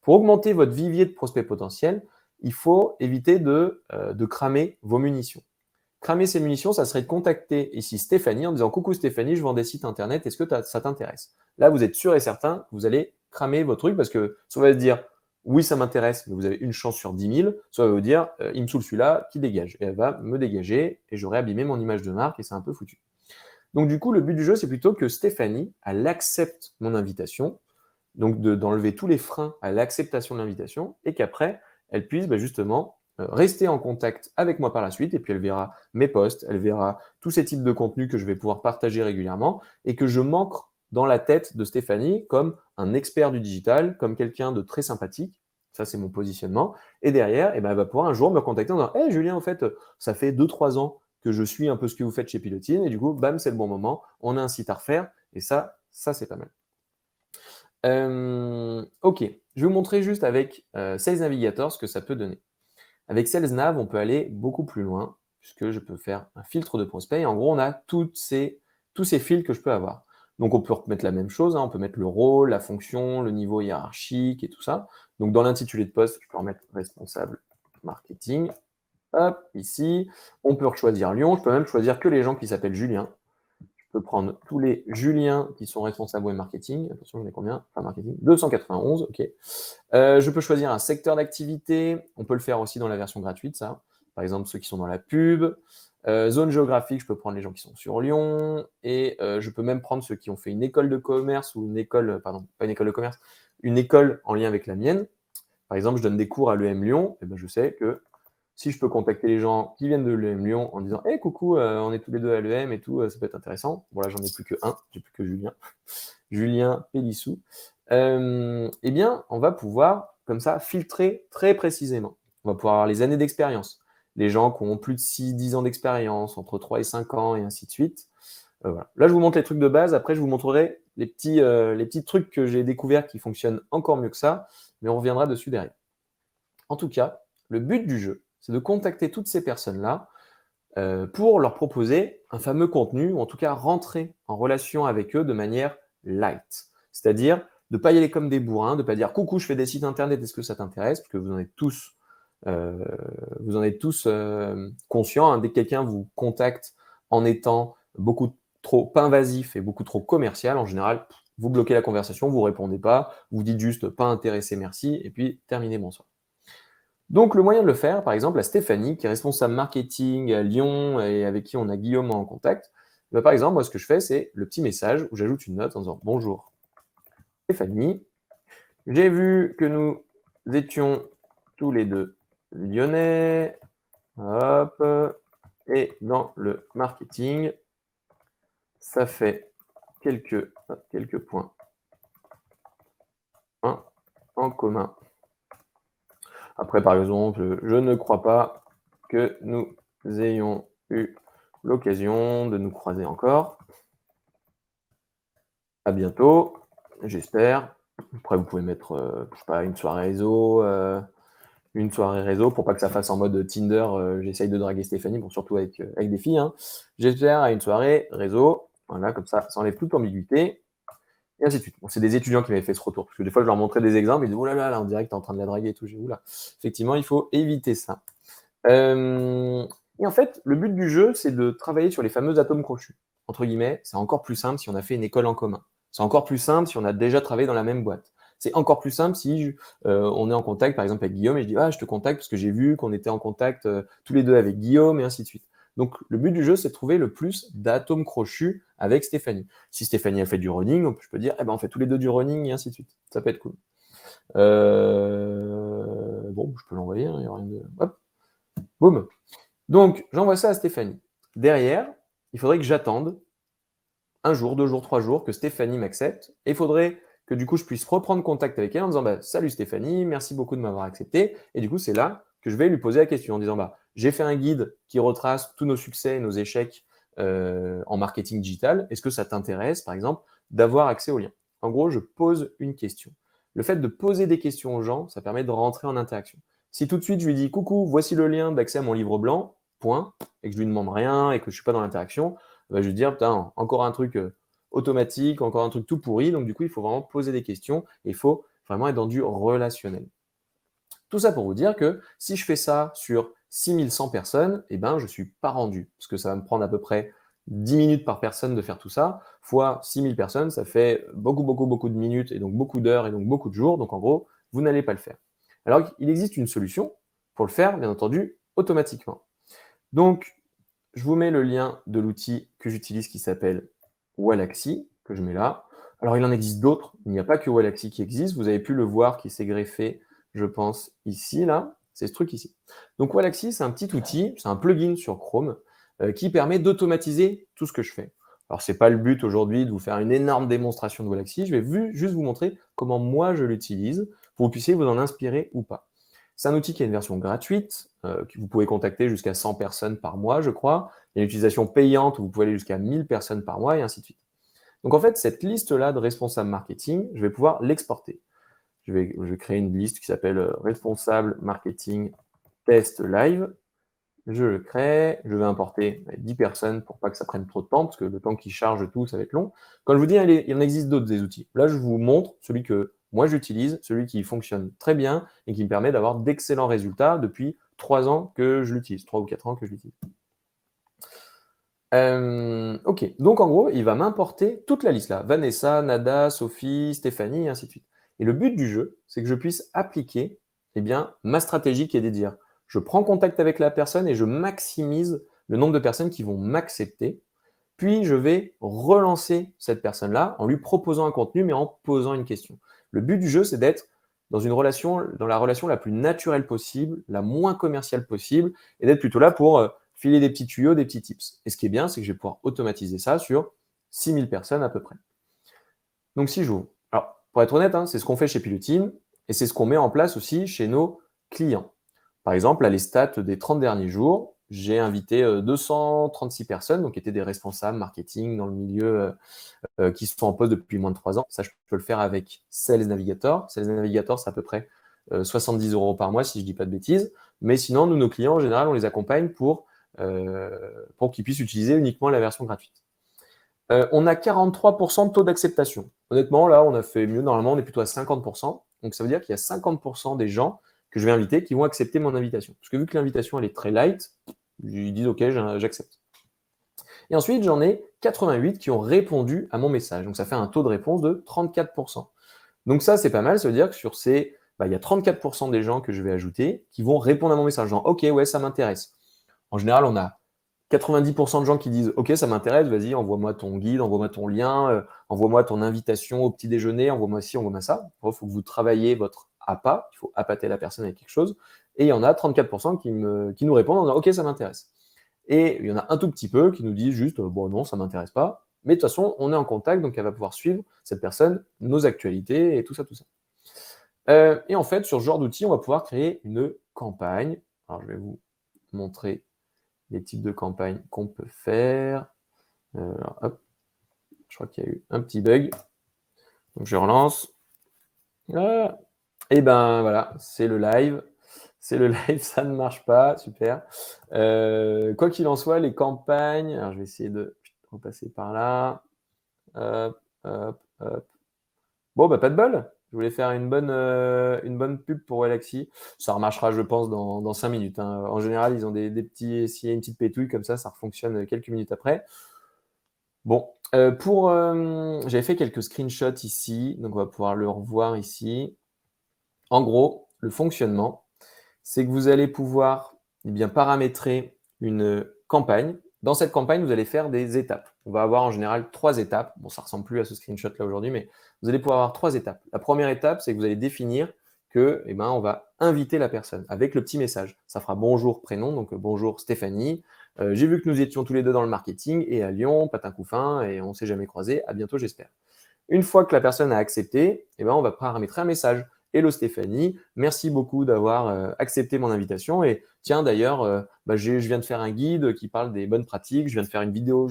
Pour augmenter votre vivier de prospects potentiels, il faut éviter de cramer vos munitions. Cramer ses munitions, ça serait de contacter ici Stéphanie en disant coucou Stéphanie, je vends des sites internet, est-ce que ça t'intéresse? Là, vous êtes sûr et certain que vous allez cramer votre truc parce que soit elle va se dire oui, ça m'intéresse, mais vous avez une chance sur 10 000, soit elle va vous dire il me saoule celui-là, qui dégage? Et elle va me dégager et j'aurai abîmé mon image de marque et c'est un peu foutu. Donc, du coup, le but du jeu, c'est plutôt que Stéphanie, elle accepte mon invitation, donc d'enlever tous les freins à l'acceptation de l'invitation et qu'après, elle puisse justement rester en contact avec moi par la suite et puis elle verra mes posts, elle verra tous ces types de contenus que je vais pouvoir partager régulièrement et que je m'ancre dans la tête de Stéphanie comme un expert du digital, comme quelqu'un de très sympathique. Ça, c'est mon positionnement. Et derrière, eh ben, elle va pouvoir un jour me contacter en disant hey, Julien, en fait, ça fait 2-3 ans que je suis un peu ce que vous faites chez Pilotine. Et du coup, bam, c'est le bon moment. On a un site à refaire. Et ça c'est pas mal. Ok, je vais vous montrer juste avec Sales Navigator ce que ça peut donner. Avec Sales Nav, on peut aller beaucoup plus loin, puisque je peux faire un filtre de prospects. Et en gros, on a tous ces fils que je peux avoir. Donc, on peut remettre la même chose, hein, on peut mettre le rôle, la fonction, le niveau hiérarchique et tout ça. Donc, dans l'intitulé de poste, je peux remettre responsable marketing. Hop, ici. On peut choisir Lyon. Je peux même choisir que les gens qui s'appellent Julien. Je peux prendre tous les Juliens qui sont responsables web marketing. Attention, j'en ai combien? Enfin, marketing. 291, ok. Je peux choisir un secteur d'activité. On peut le faire aussi dans la version gratuite, ça. Par exemple, ceux qui sont dans la pub. Zone géographique, je peux prendre les gens qui sont sur Lyon. Et je peux même prendre ceux qui ont fait une école de commerce ou une école, pardon, pas une école de commerce, une école en lien avec la mienne. Par exemple, je donne des cours à l'EM Lyon. Et ben, je sais que si je peux contacter les gens qui viennent de l'EM Lyon en disant hey, coucou, on est tous les deux à l'EM et tout, ça peut être intéressant. Bon, là, j'en ai plus que un, j'ai plus que Julien. Julien Pélissou. Eh bien, on va pouvoir, comme ça, filtrer très précisément. On va pouvoir avoir les années d'expérience. Les gens qui ont plus de 6-10 ans d'expérience, entre 3 et 5 ans, et ainsi de suite. Voilà. Là, je vous montre les trucs de base. Après, je vous montrerai les petits trucs que j'ai découverts qui fonctionnent encore mieux que ça, mais on reviendra dessus derrière. En tout cas, le but du jeu, c'est de contacter toutes ces personnes-là pour leur proposer un fameux contenu, ou en tout cas rentrer en relation avec eux de manière light. C'est-à-dire de ne pas y aller comme des bourrins, de ne pas dire coucou, je fais des sites internet, est-ce que ça t'intéresse? Parce que vous en êtes tous conscients. Hein, dès que quelqu'un vous contacte en étant beaucoup trop invasif et beaucoup trop commercial, en général, vous bloquez la conversation, vous ne répondez pas, vous dites juste pas intéressé, merci, et puis terminez, bonsoir. Donc, le moyen de le faire, par exemple, à Stéphanie, qui est responsable marketing à Lyon et avec qui on a Guillaume en contact, par exemple, moi, ce que je fais, c'est le petit message où j'ajoute une note en disant « Bonjour, Stéphanie. J'ai vu que nous étions tous les deux lyonnais. Hop. Et dans le marketing, ça fait quelques points en commun. Après, par exemple, je ne crois pas que nous ayons eu l'occasion de nous croiser encore. À bientôt, j'espère. Après, vous pouvez mettre, je sais pas, une soirée réseau pour pas que ça fasse en mode Tinder, j'essaye de draguer Stéphanie, bon, surtout avec des filles, hein. J'espère à une soirée réseau, voilà, comme ça enlève toute ambiguïté, et ainsi de suite. Bon, c'est des étudiants qui m'avaient fait ce retour, parce que des fois, je leur montrais des exemples, ils disaient, oh là là, là, on dirait que t'es en train de la draguer et tout. J'ai dit, oula, effectivement, il faut éviter ça. Et en fait, le but du jeu, c'est de travailler sur les fameux atomes crochus. Entre guillemets, c'est encore plus simple si on a fait une école en commun. C'est encore plus simple si on a déjà travaillé dans la même boîte. C'est encore plus simple si on est en contact, par exemple, avec Guillaume, et je dis, ah, je te contacte parce que j'ai vu qu'on était en contact tous les deux avec Guillaume, et ainsi de suite. Donc, le but du jeu, c'est de trouver le plus d'atomes crochus avec Stéphanie. Si Stéphanie a fait du running, je peux dire, eh ben, on fait tous les deux du running, et ainsi de suite. Ça peut être cool. Bon, je peux l'envoyer, il n'y a rien de... Hop, boum. Donc, j'envoie ça à Stéphanie. Derrière, il faudrait que j'attende un jour, 2 jours, 3 jours, que Stéphanie m'accepte. Et il faudrait que du coup, je puisse reprendre contact avec elle en disant bah, salut Stéphanie, merci beaucoup de m'avoir accepté. Et du coup, c'est là que je vais lui poser la question en disant bah, j'ai fait un guide qui retrace tous nos succès et nos échecs en marketing digital. Est-ce que ça t'intéresse, par exemple, d'avoir accès au lien? En gros, je pose une question. Le fait de poser des questions aux gens, ça permet de rentrer en interaction. Si tout de suite je lui dis coucou, voici le lien d'accès à mon livre blanc, point, et que je lui demande rien et que je ne suis pas dans l'interaction, bah, je vais dire putain, encore un truc automatique, encore un truc tout pourri. Donc du coup, il faut vraiment poser des questions et il faut vraiment être dans du relationnel. Tout ça pour vous dire que si je fais ça sur 6100 personnes, eh ben, je ne suis pas rendu, parce que ça va me prendre à peu près 10 minutes par personne de faire tout ça, fois 6000 personnes, ça fait beaucoup, beaucoup, beaucoup de minutes, et donc beaucoup d'heures, et donc beaucoup de jours. Donc en gros, vous n'allez pas le faire. Alors il existe une solution pour le faire, bien entendu, automatiquement. Donc, je vous mets le lien de l'outil que j'utilise qui s'appelle Wallaxy, que je mets là. Alors, il en existe d'autres. Il n'y a pas que Wallaxy qui existe. Vous avez pu le voir qui s'est greffé, je pense, ici, là. C'est ce truc ici. Donc, Wallaxy, c'est un petit outil, c'est un plugin sur Chrome qui permet d'automatiser tout ce que je fais. Alors, ce n'est pas le but aujourd'hui de vous faire une énorme démonstration de Wallaxy. Je vais juste vous montrer comment moi je l'utilise pour que vous puissiez vous en inspirer ou pas. C'est un outil qui a une version gratuite, que vous pouvez contacter jusqu'à 100 personnes par mois, je crois. Il y a une utilisation payante où vous pouvez aller jusqu'à 1000 personnes par mois, et ainsi de suite. Donc en fait, cette liste-là de responsables marketing, je vais pouvoir l'exporter. Je vais créer une liste qui s'appelle responsable marketing test live. Je le crée, je vais importer 10 personnes pour pas que ça prenne trop de temps, parce que le temps qu'il charge tout, ça va être long. Comme je vous dis, il en existe d'autres des outils. Là, je vous montre celui que moi j'utilise, celui qui fonctionne très bien et qui me permet d'avoir d'excellents résultats depuis 3 ans que je l'utilise, 3 ou 4 ans que je l'utilise. Ok, donc en gros, il va m'importer toute la liste là. Vanessa, Nada, Sophie, Stéphanie, et ainsi de suite. Et le but du jeu, c'est que je puisse appliquer ma stratégie qui est de dire je prends contact avec la personne et je maximise le nombre de personnes qui vont m'accepter. Puis je vais relancer cette personne-là en lui proposant un contenu, mais en posant une question. Le but du jeu, c'est d'être dans la relation la plus naturelle possible, la moins commerciale possible, et d'être plutôt là pour filer des petits tuyaux, des petits tips. Et ce qui est bien, c'est que je vais pouvoir automatiser ça sur 6000 personnes à peu près. Donc si j'ouvre, alors pour être honnête, c'est ce qu'on fait chez Piloteam, et c'est ce qu'on met en place aussi chez nos clients. Par exemple, à les stats des 30 derniers jours, j'ai invité 236 personnes, donc qui étaient des responsables marketing dans le milieu qui sont en poste depuis moins de 3 ans. Ça, je peux le faire avec Sales Navigator. Sales Navigator, c'est à peu près 70 € par mois, si je ne dis pas de bêtises. Mais sinon, nous, nos clients, en général, on les accompagne pour qu'ils puissent utiliser uniquement la version gratuite. On a 43% de taux d'acceptation. Honnêtement, là, on a fait mieux. Normalement, on est plutôt à 50%. Donc, ça veut dire qu'il y a 50% des gens que je vais inviter qui vont accepter mon invitation. Parce que vu que l'invitation, elle est très light, ils disent « OK, j'accepte ». Et ensuite, j'en ai 88 qui ont répondu à mon message. Donc, ça fait un taux de réponse de 34%. Donc, ça, c'est pas mal. Ça veut dire que sur ces, il y a 34% des gens que je vais ajouter qui vont répondre à mon message. Genre, OK, ouais, ça m'intéresse. En général, on a 90% de gens qui disent OK, ça m'intéresse, vas-y, envoie-moi ton guide, envoie-moi ton lien, envoie-moi ton invitation au petit déjeuner, envoie-moi ci, envoie-moi ça. Il faut que vous travailliez votre appât, il faut appâter la personne avec quelque chose. Et il y en a 34% qui nous répondent en disant OK, ça m'intéresse. Et il y en a un tout petit peu qui nous disent juste bon, non, ça ne m'intéresse pas. Mais de toute façon, on est en contact, donc elle va pouvoir suivre, cette personne, nos actualités et tout ça, tout ça. Et en fait, sur ce genre d'outil, on va pouvoir créer une campagne. Alors, je vais vous montrer les types de campagnes qu'on peut faire. Alors, hop, je crois qu'il y a eu un petit bug. Donc, je relance. Ah, et ben voilà, c'est le live. C'est le live, ça ne marche pas. Super. Quoi qu'il en soit, les campagnes. Alors, je vais essayer de repasser par là. Hop, hop, hop. Bon, bah, pas de bol. Je voulais faire une bonne pub pour Walaxy. Ça remarchera, je pense, dans 5 minutes, hein. En général, ils ont des petits. S'il y a une petite pétouille comme ça fonctionne quelques minutes après. Bon, j'avais fait quelques screenshots ici, donc on va pouvoir le revoir ici. En gros, le fonctionnement, c'est que vous allez pouvoir bien paramétrer une campagne. Dans cette campagne, vous allez faire des étapes. On va avoir en général 3 étapes. Bon, ça ne ressemble plus à ce screenshot-là aujourd'hui, mais vous allez pouvoir avoir 3 étapes. La première étape, c'est que vous allez définir que, on va inviter la personne avec le petit message. Ça fera bonjour prénom, donc bonjour Stéphanie. J'ai vu que nous étions tous les deux dans le marketing et à Lyon, patin couffin, et on ne s'est jamais croisés. À bientôt, j'espère. Une fois que la personne a accepté, on va paramétrer un message. Hello Stéphanie, merci beaucoup d'avoir accepté mon invitation. Et tiens, d'ailleurs, je viens de faire un guide qui parle des bonnes pratiques, je viens de faire une vidéo,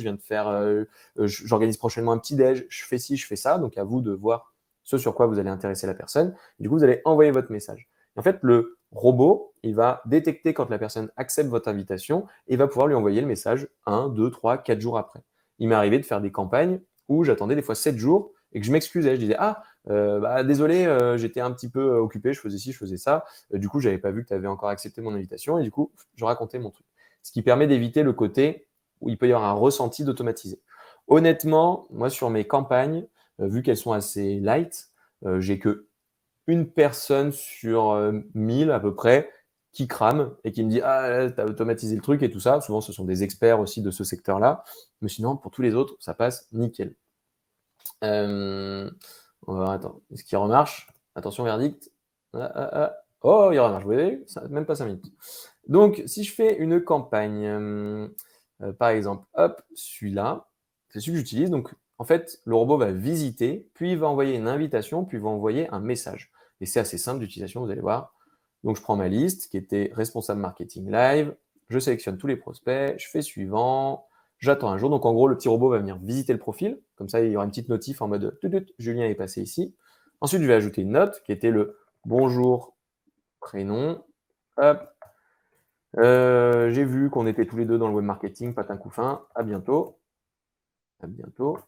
j'organise prochainement un petit déj, je fais ci, je fais ça. Donc à vous de voir ce sur quoi vous allez intéresser la personne. Et du coup, vous allez envoyer votre message. Et en fait, le robot, il va détecter quand la personne accepte votre invitation et va pouvoir lui envoyer le message 1, 2, 3, 4 jours après. Il m'est arrivé de faire des campagnes où j'attendais des fois 7 jours et que je m'excusais. Je disais désolé, j'étais un petit peu occupé, je faisais ci, je faisais ça. Du coup, j'avais pas vu que tu avais encore accepté mon invitation et du coup, je racontais mon truc. Ce qui permet d'éviter le côté où il peut y avoir un ressenti d'automatisé. Honnêtement, moi, sur mes campagnes, vu qu'elles sont assez light, j'ai que une personne sur 1000 à peu près qui crame et qui me dit ah, t'as automatisé le truc et tout ça. Souvent, ce sont des experts aussi de ce secteur-là. Mais sinon, pour tous les autres, ça passe nickel. On va voir, attends, est-ce qu'il remarche? Attention, verdict. Oh, il remarche, vous voyez, même pas 5 minutes. Donc, si je fais une campagne, par exemple, hop, celui-là, c'est celui que j'utilise. Donc, en fait, le robot va visiter, puis il va envoyer une invitation, puis il va envoyer un message. Et c'est assez simple d'utilisation, vous allez voir. Donc, je prends ma liste qui était responsable marketing live, je sélectionne tous les prospects, je fais suivant, j'attends un jour. Donc, en gros, le petit robot va venir visiter le profil. Comme ça, il y aura une petite notif en mode Julien est passé ici. Ensuite, je vais ajouter une note qui était le bonjour prénom. Hop. J'ai vu qu'on était tous les deux dans le web marketing, patin couffin. À bientôt. À bientôt.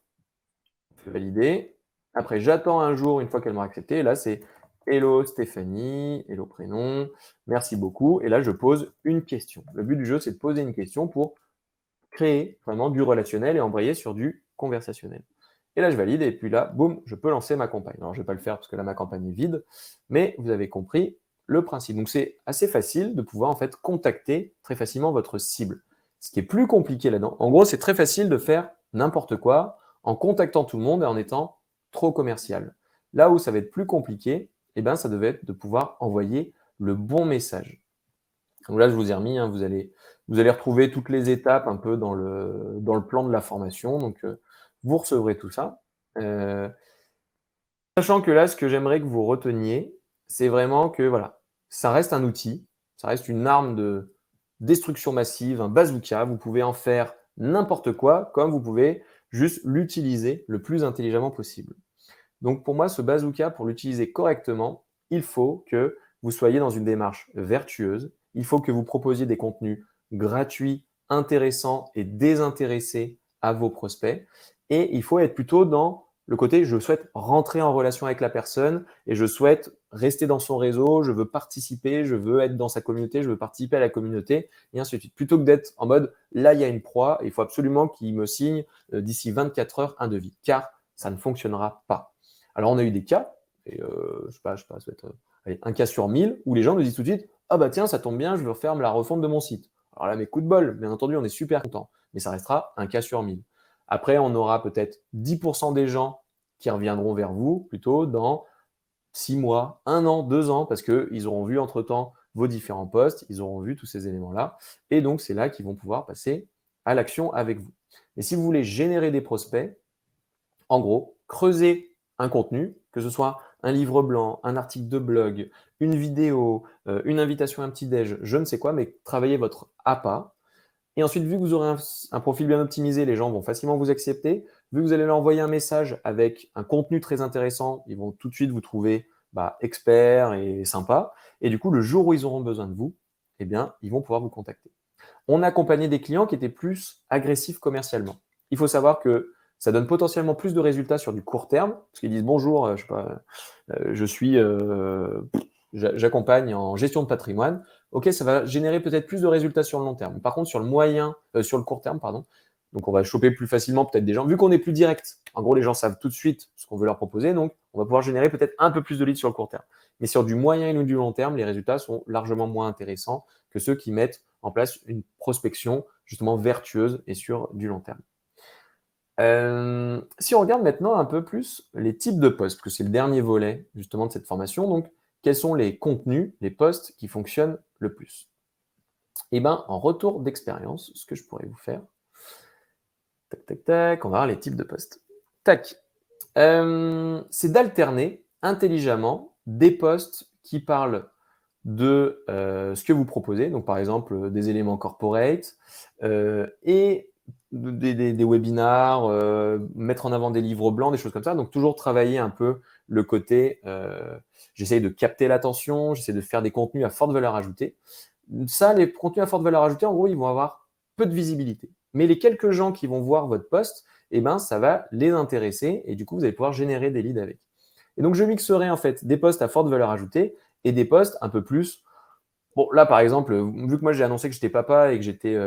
Je vais valider. Après, j'attends un jour une fois qu'elle m'a accepté. Là, c'est hello Stéphanie, hello prénom, merci beaucoup. Et là, je pose une question. Le but du jeu, c'est de poser une question pour créer vraiment du relationnel et embrayer sur du conversationnel. Et là, je valide et puis là, boum, je peux lancer ma campagne. Alors, je ne vais pas le faire parce que là, ma campagne est vide, mais vous avez compris le principe. Donc, c'est assez facile de pouvoir en fait contacter très facilement votre cible. Ce qui est plus compliqué là-dedans, en gros, c'est très facile de faire n'importe quoi en contactant tout le monde et en étant trop commercial. Là où ça va être plus compliqué, ça devait être de pouvoir envoyer le bon message. Donc là, je vous ai remis, hein, vous allez retrouver toutes les étapes un peu dans le plan de la formation. Donc, vous recevrez tout ça. Sachant que là, ce que j'aimerais que vous reteniez, c'est vraiment que voilà, ça reste un outil, ça reste une arme de destruction massive, un bazooka. Vous pouvez en faire n'importe quoi, comme vous pouvez juste l'utiliser le plus intelligemment possible. Donc pour moi, ce bazooka, pour l'utiliser correctement, il faut que vous soyez dans une démarche vertueuse. Il faut que vous proposiez des contenus gratuits, intéressants et désintéressés à vos prospects. Et il faut être plutôt dans le côté je souhaite rentrer en relation avec la personne et je souhaite rester dans son réseau, je veux participer, je veux être dans sa communauté, je veux participer à la communauté et ainsi de suite. Plutôt que d'être en mode là, il y a une proie, il faut absolument qu'il me signe d'ici 24 heures un devis, car ça ne fonctionnera pas. Alors, on a eu des cas, et je sais pas, ça va être un cas sur 1000, où les gens nous disent tout de suite ah bah tiens, ça tombe bien, je veux faire la refonte de mon site. Alors là, mais coup de bol, bien entendu, on est super content, mais ça restera un cas sur 1000. Après, on aura peut-être 10% des gens qui reviendront vers vous plutôt dans 6 mois, 1 an, 2 ans, parce qu'ils auront vu entre-temps vos différents posts, ils auront vu tous ces éléments-là, et donc c'est là qu'ils vont pouvoir passer à l'action avec vous. Et si vous voulez générer des prospects, en gros, creusez un contenu, que ce soit un livre blanc, un article de blog, une vidéo, une invitation à un petit déj, je ne sais quoi, mais travaillez votre appât. Et ensuite, vu que vous aurez un profil bien optimisé, les gens vont facilement vous accepter. Vu que vous allez leur envoyer un message avec un contenu très intéressant, ils vont tout de suite vous trouver expert et sympa. Et du coup, le jour où ils auront besoin de vous, eh bien, ils vont pouvoir vous contacter. On a accompagné des clients qui étaient plus agressifs commercialement. Il faut savoir que ça donne potentiellement plus de résultats sur du court terme, parce qu'ils disent bonjour, je sais pas, je suis, j'accompagne en gestion de patrimoine. Ok, ça va générer peut-être plus de résultats sur le long terme. Par contre, sur le court terme, pardon, donc on va choper plus facilement peut-être des gens, vu qu'on est plus direct. En gros, les gens savent tout de suite ce qu'on veut leur proposer, donc on va pouvoir générer peut-être un peu plus de leads sur le court terme. Mais sur du moyen et du long terme, les résultats sont largement moins intéressants que ceux qui mettent en place une prospection justement vertueuse et sur du long terme. Si on regarde maintenant un peu plus les types de posts, parce que c'est le dernier volet justement de cette formation, donc quels sont les contenus, les posts qui fonctionnent le plus? Eh bien, en retour d'expérience, ce que je pourrais vous faire, tac, tac, tac, on va voir les types de posts. Tac. C'est d'alterner intelligemment des posts qui parlent de ce que vous proposez, donc par exemple des éléments corporate, et des webinars, mettre en avant des livres blancs, des choses comme ça. Donc toujours travailler un peu le côté, j'essaye de capter l'attention, j'essaie de faire des contenus à forte valeur ajoutée. Ça, les contenus à forte valeur ajoutée, en gros, ils vont avoir peu de visibilité. Mais les quelques gens qui vont voir votre post, eh ben, ça va les intéresser et du coup, vous allez pouvoir générer des leads avec. Et donc, je mixerai en fait des posts à forte valeur ajoutée et des posts un peu plus. Bon, là, par exemple, vu que moi j'ai annoncé que j'étais papa et que j'étais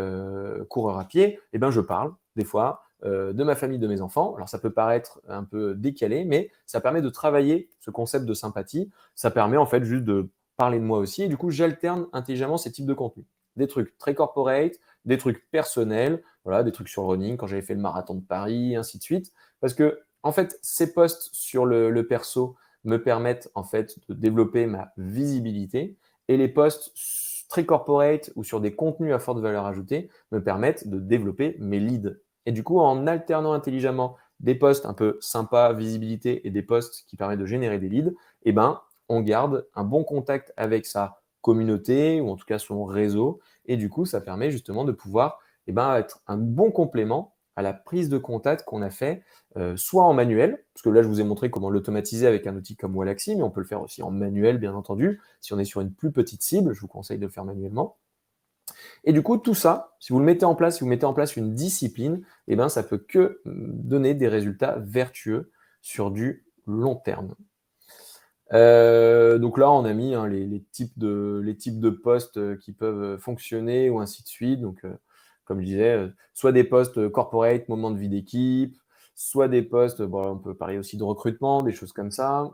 coureur à pied, eh ben, je parle des fois de ma famille, de mes enfants. Alors, ça peut paraître un peu décalé, mais ça permet de travailler ce concept de sympathie. Ça permet en fait juste de parler de moi aussi. Et du coup, j'alterne intelligemment ces types de contenus. Des trucs très corporate, des trucs personnels, voilà, des trucs sur le running, quand j'avais fait le marathon de Paris, ainsi de suite. Parce que, en fait, ces posts sur le perso me permettent en fait de développer ma visibilité et les posts très corporate ou sur des contenus à forte valeur ajoutée me permettent de développer mes leads. Et du coup, en alternant intelligemment des posts un peu sympas, visibilité, et des posts qui permettent de générer des leads, eh ben, on garde un bon contact avec sa communauté ou en tout cas son réseau. Et du coup, ça permet justement de pouvoir être un bon complément à la prise de contact qu'on a fait, soit en manuel, parce que là, je vous ai montré comment l'automatiser avec un outil comme Wallaxy, mais on peut le faire aussi en manuel, bien entendu. Si on est sur une plus petite cible, je vous conseille de le faire manuellement. Et du coup, tout ça, si vous le mettez en place, si vous mettez en place une discipline, eh ben, ça peut que donner des résultats vertueux sur du long terme. Donc là, on a mis les types de postes qui peuvent fonctionner ou ainsi de suite. Donc, comme je disais, soit des postes corporate, moment de vie d'équipe, soit des postes, bon, on peut parler aussi de recrutement, des choses comme ça.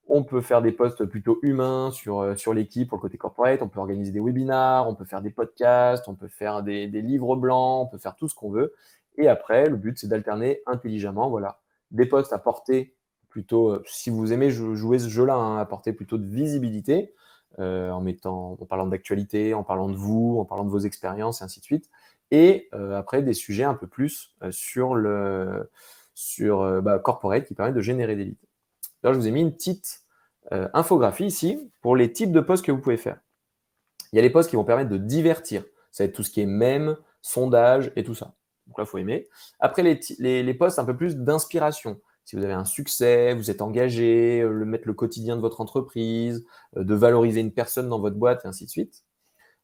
On peut faire des posts plutôt humains sur l'équipe pour le côté corporate. On peut organiser des webinars, on peut faire des podcasts, on peut faire des livres blancs, on peut faire tout ce qu'on veut. Et après, le but, c'est d'alterner intelligemment, voilà, des posts à portée plutôt, si vous aimez jouer ce jeu-là, apporter plutôt de visibilité, en parlant d'actualité, en parlant de vous, en parlant de vos expériences, et ainsi de suite. Et après, des sujets un peu plus corporate qui permettent de générer des leads. Là, je vous ai mis une petite infographie ici pour les types de posts que vous pouvez faire. Il y a les posts qui vont permettre de divertir. Ça va être tout ce qui est mème, sondage et tout ça. Donc là, il faut aimer. Après, les posts un peu plus d'inspiration. Si vous avez un succès, vous êtes engagé, mettre le quotidien de votre entreprise, de valoriser une personne dans votre boîte, et ainsi de suite.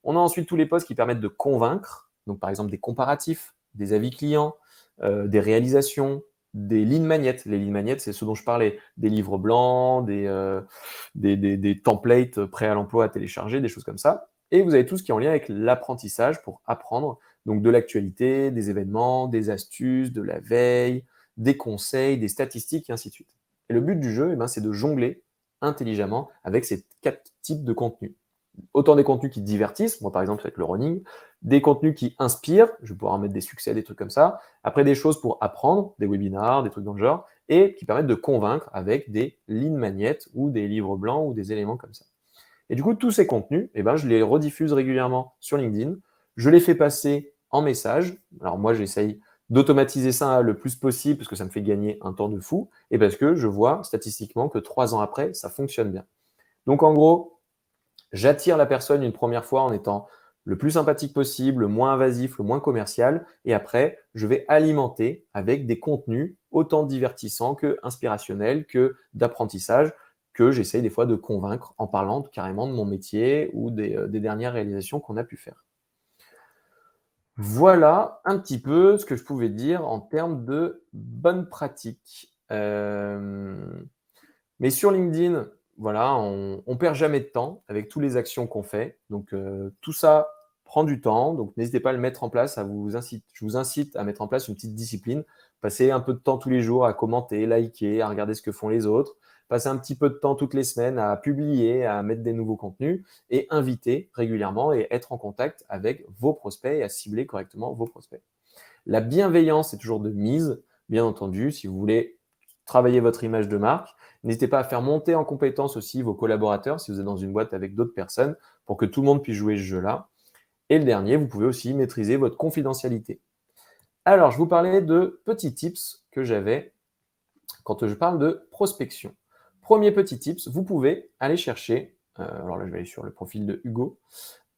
On a ensuite tous les posts qui permettent de convaincre. Donc, par exemple, des comparatifs, des avis clients, des réalisations, des lignes magnettes. Les lignes magnettes, c'est ce dont je parlais. Des livres blancs, des templates prêts à l'emploi à télécharger, des choses comme ça. Et vous avez tout ce qui est en lien avec l'apprentissage pour apprendre donc de l'actualité, des événements, des astuces, de la veille, des conseils, des statistiques, et ainsi de suite. Et le but du jeu, c'est de jongler intelligemment avec ces 4 types de contenus. autant des contenus qui divertissent, moi par exemple avec le running, des contenus qui inspirent, je vais pouvoir en mettre des succès, des trucs comme ça, après des choses pour apprendre, des webinars, des trucs dans le genre, et qui permettent de convaincre avec des lignes magnettes ou des livres blancs ou des éléments comme ça. Et du coup, tous ces contenus, eh ben, je les rediffuse régulièrement sur LinkedIn, je les fais passer en message. Alors moi, j'essaye d'automatiser ça le plus possible parce que ça me fait gagner un temps de fou et parce que je vois statistiquement que 3 ans après, ça fonctionne bien. Donc en gros, j'attire la personne une première fois en étant le plus sympathique possible, le moins invasif, le moins commercial. Et après, je vais alimenter avec des contenus autant divertissants que inspirationnels, que d'apprentissage, que j'essaye des fois de convaincre en parlant carrément de mon métier ou des dernières réalisations qu'on a pu faire. Voilà un petit peu ce que je pouvais dire en termes de bonnes pratiques. Mais sur LinkedIn, voilà, on perd jamais de temps avec toutes les actions qu'on fait. Donc, tout ça prend du temps. Donc, n'hésitez pas à le mettre en place. Je vous incite à mettre en place une petite discipline. Passer un peu de temps tous les jours à commenter, liker, à regarder ce que font les autres. Passer un petit peu de temps toutes les semaines à publier, à mettre des nouveaux contenus et inviter régulièrement et être en contact avec vos prospects et à cibler correctement vos prospects. La bienveillance est toujours de mise, bien entendu, si vous voulez travailler votre image de marque. N'hésitez pas à faire monter en compétence aussi vos collaborateurs si vous êtes dans une boîte avec d'autres personnes pour que tout le monde puisse jouer ce jeu-là. Et le dernier, vous pouvez aussi maîtriser votre confidentialité. Alors, je vous parlais de petits tips que j'avais quand je parle de prospection. Premier petit tips, vous pouvez aller chercher, alors là je vais aller sur le profil de Hugo.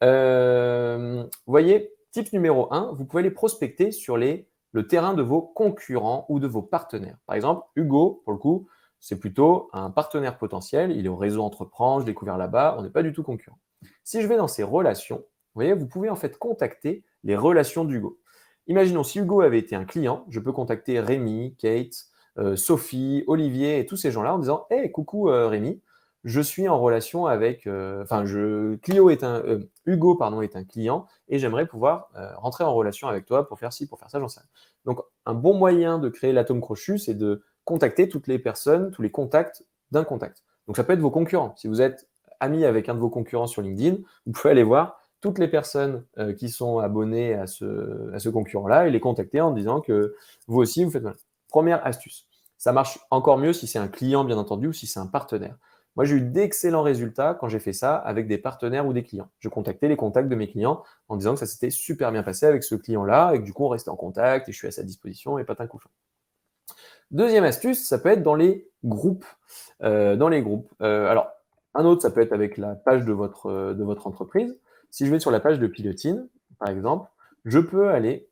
Vous voyez, tip numéro 1, vous pouvez aller prospecter sur le terrain de vos concurrents ou de vos partenaires. Par exemple, Hugo, pour le coup, c'est plutôt un partenaire potentiel, il est au réseau Entreprendre, je l'ai découvert là-bas, on n'est pas du tout concurrent. Si je vais dans ses relations, vous voyez, vous pouvez en fait contacter les relations d'Hugo. Imaginons si Hugo avait été un client, je peux contacter Rémi, Kate, Sophie, Olivier et tous ces gens-là en disant hey, coucou Rémi, je suis en relation avec, Hugo pardon, est un client et j'aimerais pouvoir rentrer en relation avec toi pour faire ci, pour faire ça, j'en sais rien. Donc, un bon moyen de créer l'atome crochu, c'est de contacter toutes les personnes, tous les contacts d'un contact. Donc, ça peut être vos concurrents. Si vous êtes ami avec un de vos concurrents sur LinkedIn, vous pouvez aller voir toutes les personnes qui sont abonnées à ce concurrent-là et les contacter en disant que vous aussi, vous faites mal. Première astuce. Ça marche encore mieux si c'est un client, bien entendu, ou si c'est un partenaire. Moi, j'ai eu d'excellents résultats quand j'ai fait ça avec des partenaires ou des clients. Je contactais les contacts de mes clients en disant que ça s'était super bien passé avec ce client-là et que du coup, on restait en contact et je suis à sa disposition et patin couchant. Deuxième astuce, ça peut être dans les groupes. Alors, un autre, ça peut être avec la page de votre entreprise. Si je vais sur la page de Pilotine, par exemple, je peux aller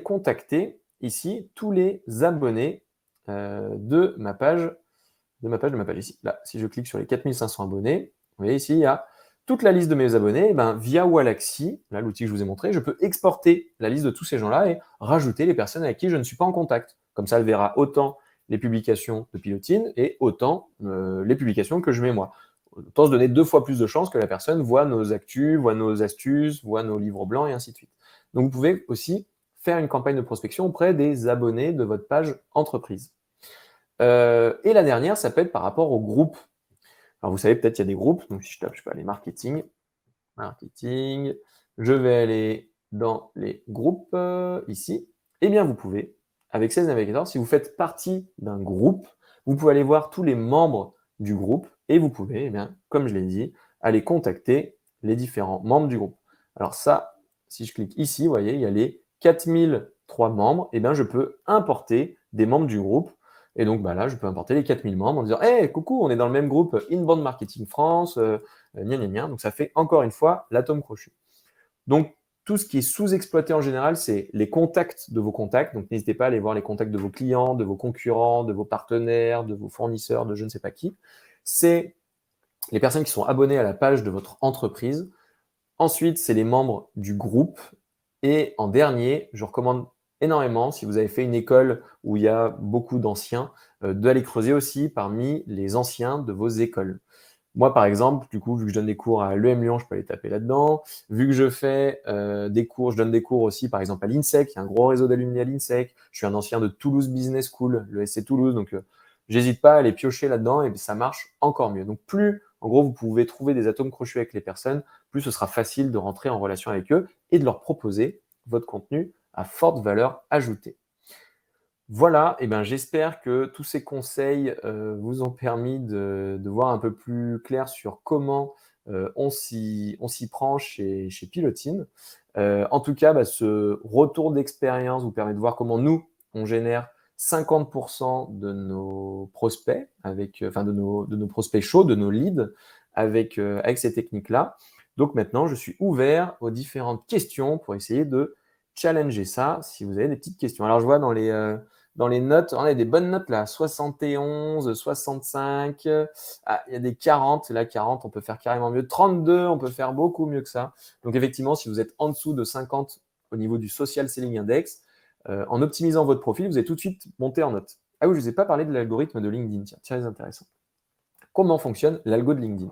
contacter ici tous les abonnés de ma page ici. Là, si je clique sur les 4500 abonnés, vous voyez ici, il y a toute la liste de mes abonnés. Et ben, via Wallaxy, là, l'outil que je vous ai montré, je peux exporter la liste de tous ces gens-là et rajouter les personnes avec qui je ne suis pas en contact. Comme ça, elle verra autant les publications de Pilotine et autant les publications que je mets moi. Autant se donner 2 fois plus de chances que la personne voit nos actus, voit nos astuces, voit nos livres blancs et ainsi de suite. Donc, vous pouvez aussi faire une campagne de prospection auprès des abonnés de votre page entreprise. Et la dernière, ça peut être par rapport au groupe. Alors, vous savez, peut-être qu'il y a des groupes. Donc, si je tape, je peux aller marketing, je vais aller dans les groupes ici. Eh bien, vous pouvez, avec 16 navigateurs, si vous faites partie d'un groupe, vous pouvez aller voir tous les membres du groupe et vous pouvez, eh bien, comme je l'ai dit, aller contacter les différents membres du groupe. Alors ça, si je clique ici, vous voyez, il y a les 4003 membres. Eh bien, je peux importer des membres du groupe. Et donc, bah là, je peux importer les 4000 membres en disant hey, coucou, on est dans le même groupe Inbound Marketing France, gna gna gna. Donc, ça fait encore une fois l'atome crochu. Donc, tout ce qui est sous-exploité en général, c'est les contacts de vos contacts. Donc, n'hésitez pas à aller voir les contacts de vos clients, de vos concurrents, de vos partenaires, de vos fournisseurs, de je ne sais pas qui. C'est les personnes qui sont abonnées à la page de votre entreprise. Ensuite, c'est les membres du groupe. Et en dernier, je recommande énormément, si vous avez fait une école où il y a beaucoup d'anciens, d'aller creuser aussi parmi les anciens de vos écoles. Moi, par exemple, du coup, vu que je donne des cours à l'EM Lyon, je peux aller taper là-dedans. Vu que je fais des cours, je donne des cours aussi, par exemple, à l'INSEC. Il y a un gros réseau d'alumni à l'INSEC. Je suis un ancien de Toulouse Business School, le SC Toulouse. Donc, j'hésite pas à aller piocher là-dedans et ça marche encore mieux. Donc, plus En gros, vous pouvez trouver des atomes crochus avec les personnes, plus ce sera facile de rentrer en relation avec eux et de leur proposer votre contenu à forte valeur ajoutée. Voilà, et ben, j'espère que tous ces conseils vous ont permis de voir un peu plus clair sur comment on s'y prend chez Pilotine. En tout cas, bah, ce retour d'expérience vous permet de voir comment nous, on génère 50% de nos prospects, enfin de nos prospects chauds, de nos leads, avec ces techniques-là. Donc maintenant, je suis ouvert aux différentes questions pour essayer de challenger ça, si vous avez des petites questions. Alors, je vois dans les notes, on a des bonnes notes là, 71, 65, ah, il y a des 40, là 40, on peut faire carrément mieux, 32, on peut faire beaucoup mieux que ça. Donc effectivement, si vous êtes en dessous de 50 au niveau du Social Selling Index, en optimisant votre profil, vous allez tout de suite monter en note. Ah oui, je ne vous ai pas parlé de l'algorithme de LinkedIn, tiens, très intéressant. Comment fonctionne l'algo de LinkedIn?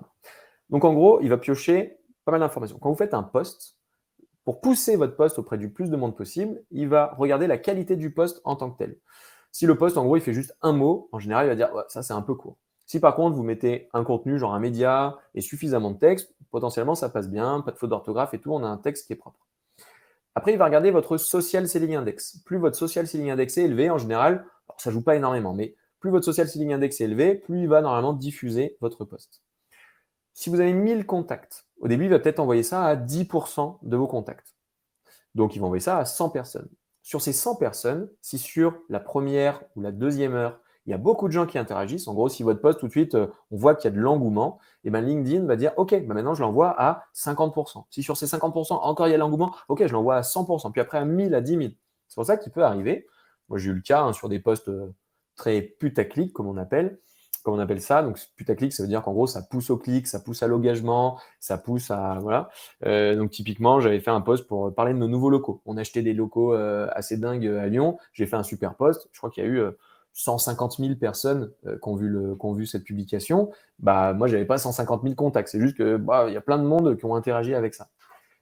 Donc en gros, il va piocher pas mal d'informations. Quand vous faites un post, pour pousser votre post auprès du plus de monde possible, il va regarder la qualité du post en tant que tel. Si le post, en gros, il fait juste un mot, en général, il va dire ouais, ça, c'est un peu court. Si par contre, vous mettez un contenu, genre un média, et suffisamment de texte, potentiellement, ça passe bien, pas de faute d'orthographe et tout, on a un texte qui est propre. Après, il va regarder votre social selling index. Plus votre social selling index est élevé, en général, alors ça ne joue pas énormément, mais plus votre social selling index est élevé, plus il va normalement diffuser votre post. Si vous avez 1000 contacts, au début, il va peut-être envoyer ça à 10% de vos contacts. Donc, il va envoyer ça à 100 personnes. Sur ces 100 personnes, si sur la première ou la deuxième heure, il y a beaucoup de gens qui interagissent, en gros, si votre post, tout de suite, on voit qu'il y a de l'engouement, et ben LinkedIn va dire, OK, bah maintenant, je l'envoie à 50%. Si sur ces 50%, encore il y a l'engouement, OK, je l'envoie à 100%. Puis après, à 1000, à 10 000. C'est pour ça qu'il peut arriver. Moi, j'ai eu le cas sur des posts très putaclic, comme on appelle ça. Donc, putaclic, ça veut dire qu'en gros, ça pousse au clic, ça pousse à l'engagement, ça pousse à… Voilà. Donc, typiquement, j'avais fait un post pour parler de nos nouveaux locaux. On a acheté des locaux assez dingues à Lyon. J'ai fait un super post. Je crois qu'il y a eu 150 000 personnes qui ont vu cette publication. Bah, moi, je n'avais pas 150 000 contacts. C'est juste que bah, y a plein de monde qui ont interagi avec ça.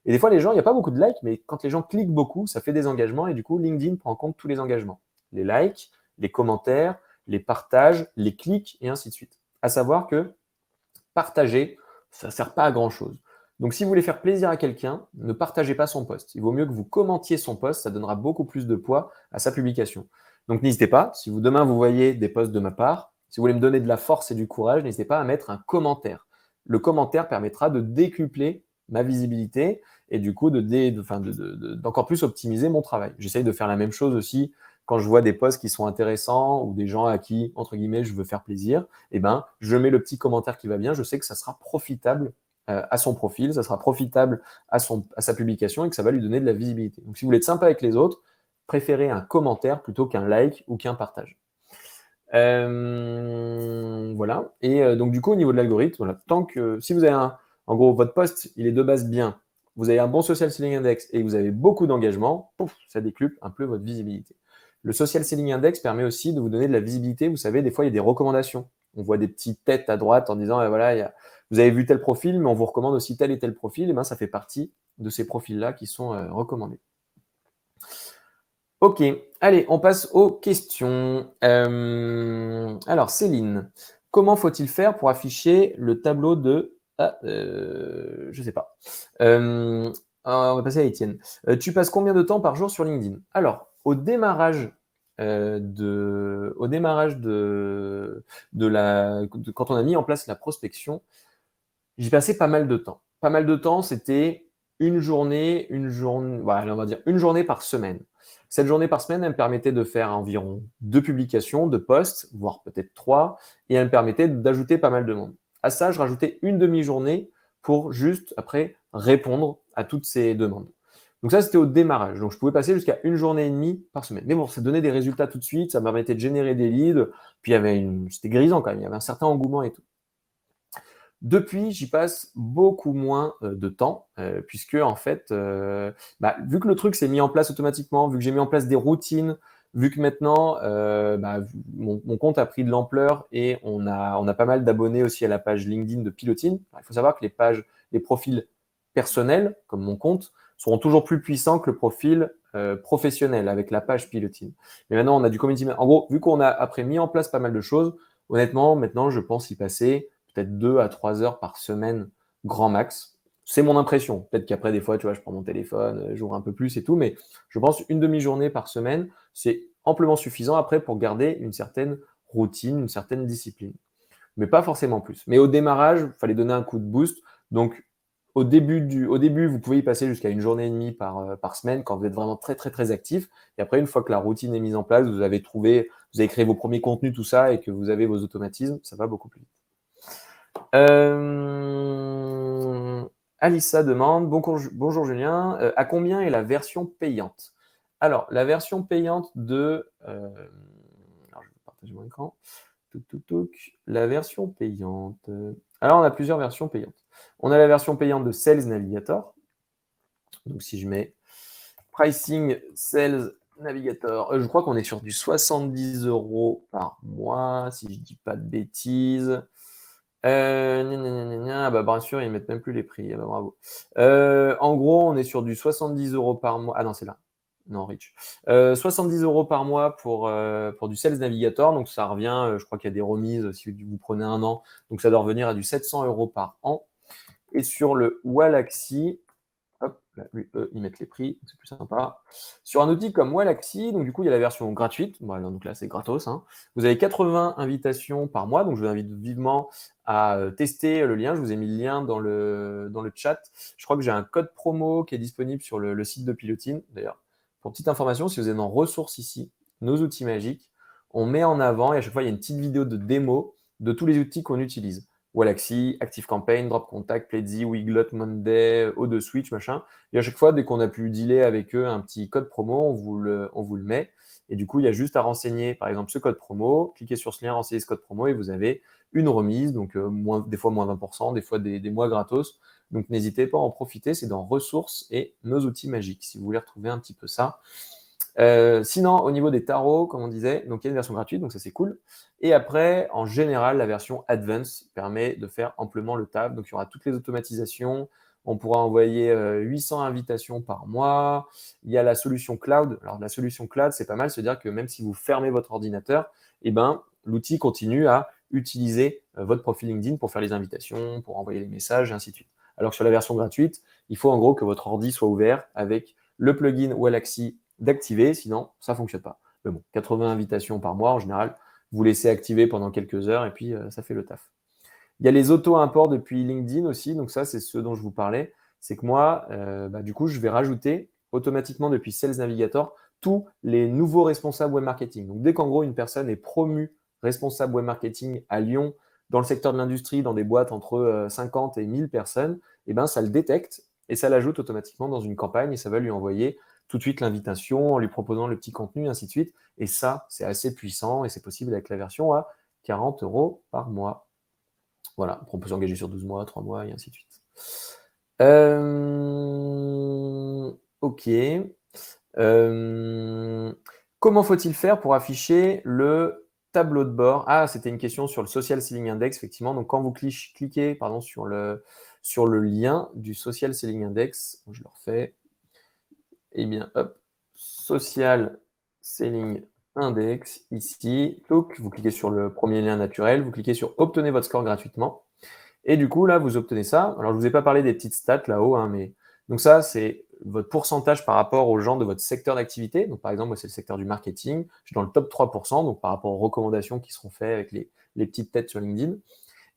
Et des fois, les gens, il n'y a pas beaucoup de likes, mais quand les gens cliquent beaucoup, ça fait des engagements. Et du coup, LinkedIn prend en compte tous les engagements. Les likes, les commentaires, les partages, les clics, et ainsi de suite. À savoir que partager, ça ne sert pas à grand-chose. Donc, si vous voulez faire plaisir à quelqu'un, ne partagez pas son post. Il vaut mieux que vous commentiez son post, ça donnera beaucoup plus de poids à sa publication. Donc, n'hésitez pas, si vous demain vous voyez des posts de ma part, si vous voulez me donner de la force et du courage, n'hésitez pas à mettre un commentaire. Le commentaire permettra de décupler ma visibilité et du coup d'encore plus optimiser mon travail. J'essaye de faire la même chose aussi quand je vois des posts qui sont intéressants ou des gens à qui, entre guillemets, je veux faire plaisir, eh ben, je mets le petit commentaire qui va bien, je sais que ça sera profitable à son profil, ça sera profitable à sa publication et que ça va lui donner de la visibilité. Donc, si vous voulez être sympa avec les autres, préférez un commentaire plutôt qu'un like ou qu'un partage. Voilà. Et donc, du coup, au niveau de l'algorithme, voilà, tant que si vous avez en gros, votre post, il est de base bien, vous avez un bon social selling index et vous avez beaucoup d'engagement, ça décuple un peu votre visibilité. Le social selling index permet aussi de vous donner de la visibilité. Vous savez, des fois, il y a des recommandations. On voit des petites têtes à droite en disant, voilà, vous avez vu tel profil, mais on vous recommande aussi tel et tel profil. Et ben, ça fait partie de ces profils-là qui sont recommandés. Ok, allez, on passe aux questions. Alors, Céline, comment faut-il faire pour afficher le tableau de… Ah, je ne sais pas. On va passer à Étienne. Tu passes combien de temps par jour sur LinkedIn? Alors, au démarrage quand on a mis en place la prospection, j'y passais pas mal de temps. Pas mal de temps, c'était une journée, voilà, on va dire une journée par semaine. Cette journée par semaine, elle me permettait de faire environ 2 publications, 2 posts, voire peut-être 3, et elle me permettait d'ajouter pas mal de monde. À ça, je rajoutais une demi-journée pour juste, après, répondre à toutes ces demandes. Donc ça, c'était au démarrage. Donc je pouvais passer jusqu'à une journée et demie par semaine. Mais bon, ça donnait des résultats tout de suite, ça me permettait de générer des leads, puis c'était grisant quand même, il y avait un certain engouement et tout. Depuis, j'y passe beaucoup moins de temps, puisque en fait, vu que le truc s'est mis en place automatiquement, vu que j'ai mis en place des routines, vu que maintenant mon compte a pris de l'ampleur et on a pas mal d'abonnés aussi à la page LinkedIn de Pilotine. Alors, il faut savoir que les profils personnels, comme mon compte, seront toujours plus puissants que le profil professionnel avec la page Pilotine. Mais maintenant, on a du community. En gros, vu qu'on a après mis en place pas mal de choses, honnêtement, maintenant, je pense y passer peut-être 2 à 3 heures par semaine, grand max. C'est mon impression. Peut-être qu'après, des fois, tu vois, je prends mon téléphone, j'ouvre un peu plus et tout, mais je pense une demi-journée par semaine, c'est amplement suffisant après pour garder une certaine routine, une certaine discipline. Mais pas forcément plus. Mais au démarrage, il fallait donner un coup de boost. Donc, au début, vous pouvez y passer jusqu'à une journée et demie par semaine quand vous êtes vraiment très, très, très actif. Et après, une fois que la routine est mise en place, vous avez créé vos premiers contenus, tout ça, et que vous avez vos automatismes, ça va beaucoup plus vite. Alissa demande, bonjour Julien, à combien est la version payante? Alors, la version payante alors je vais partager mon écran. La version payante. Alors, on a plusieurs versions payantes. On a la version payante de Sales Navigator. Donc, si je mets Pricing Sales Navigator, je crois qu'on est sur du 70 € par mois, si je ne dis pas de bêtises. Bah, bien sûr, ils ne mettent même plus les prix. Ah bah, bravo. En gros, on est sur du 70 € par mois. Ah non, c'est là. Non, Rich. 70 € par mois pour du Sales Navigator. Donc, ça revient, je crois qu'il y a des remises si vous prenez un an. Donc, ça doit revenir à du 700 € par an. Et sur le Wallaxy, hop, là, lui, ils mettent les prix, c'est plus sympa. Sur un outil comme Wallaxy, donc du coup, il y a la version gratuite. Voilà, donc là, c'est gratos, hein. Vous avez 80 invitations par mois. Donc, je vous invite vivement à tester le lien. Je vous ai mis le lien dans le chat. Je crois que j'ai un code promo qui est disponible sur le site de Pilotine. D'ailleurs, pour petite information, si vous êtes dans ressources ici, nos outils magiques, on met en avant, et à chaque fois, il y a une petite vidéo de démo de tous les outils qu'on utilise. Wallaxy, ActiveCampaign, DropContact, Pledzi, Weglot, Monday, O2Switch, machin. Et à chaque fois, dès qu'on a pu dealer avec eux un petit code promo, on vous le met. Et du coup, il y a juste à renseigner, par exemple, ce code promo, cliquez sur ce lien, renseignez ce code promo et vous avez une remise, donc des fois moins 20%, des fois des mois gratos. Donc n'hésitez pas à en profiter, c'est dans ressources et nos outils magiques, si vous voulez retrouver un petit peu ça. Sinon, au niveau des tarots, comme on disait, donc il y a une version gratuite, donc ça c'est cool. Et après, en général, la version Advanced permet de faire amplement le taf. Donc il y aura toutes les automatisations. On pourra envoyer 800 invitations par mois. Il y a la solution cloud. Alors la solution cloud, c'est pas mal, c'est-à-dire que même si vous fermez votre ordinateur, eh ben, l'outil continue à utiliser votre profil LinkedIn pour faire les invitations, pour envoyer les messages, et ainsi de suite. Alors que sur la version gratuite, il faut en gros que votre ordi soit ouvert avec le plugin Wallaxy d'activer, sinon ça ne fonctionne pas. Mais bon, 80 invitations par mois, en général, vous laissez activer pendant quelques heures et puis ça fait le taf. Il y a les auto-imports depuis LinkedIn aussi, donc ça, c'est ce dont je vous parlais. C'est que moi, du coup, je vais rajouter automatiquement depuis Sales Navigator tous les nouveaux responsables web marketing. Donc, dès qu'en gros, une personne est promue responsable web marketing à Lyon, dans le secteur de l'industrie, dans des boîtes entre 50 et 1000 personnes, eh ben, ça le détecte et ça l'ajoute automatiquement dans une campagne et ça va lui envoyer tout de suite l'invitation en lui proposant le petit contenu, ainsi de suite. Et ça, c'est assez puissant et c'est possible avec la version à 40 € par mois. Voilà, on peut s'engager sur 12 mois, 3 mois, et ainsi de suite. Ok. Comment faut-il faire pour afficher le tableau de bord? Ah, c'était une question sur le Social Selling Index, effectivement. Donc, quand vous cliquez sur le lien du Social Selling Index, je le refais. Eh bien, hop, Social Selling Index, ici. Donc, vous cliquez sur le premier lien naturel, vous cliquez sur Obtenez votre score gratuitement. Et du coup, là, vous obtenez ça. Alors, je ne vous ai pas parlé des petites stats là-haut, hein, mais donc ça, c'est votre pourcentage par rapport aux gens de votre secteur d'activité. Donc, par exemple, moi, c'est le secteur du marketing. Je suis dans le top 3%, donc par rapport aux recommandations qui seront faites avec les petites têtes sur LinkedIn.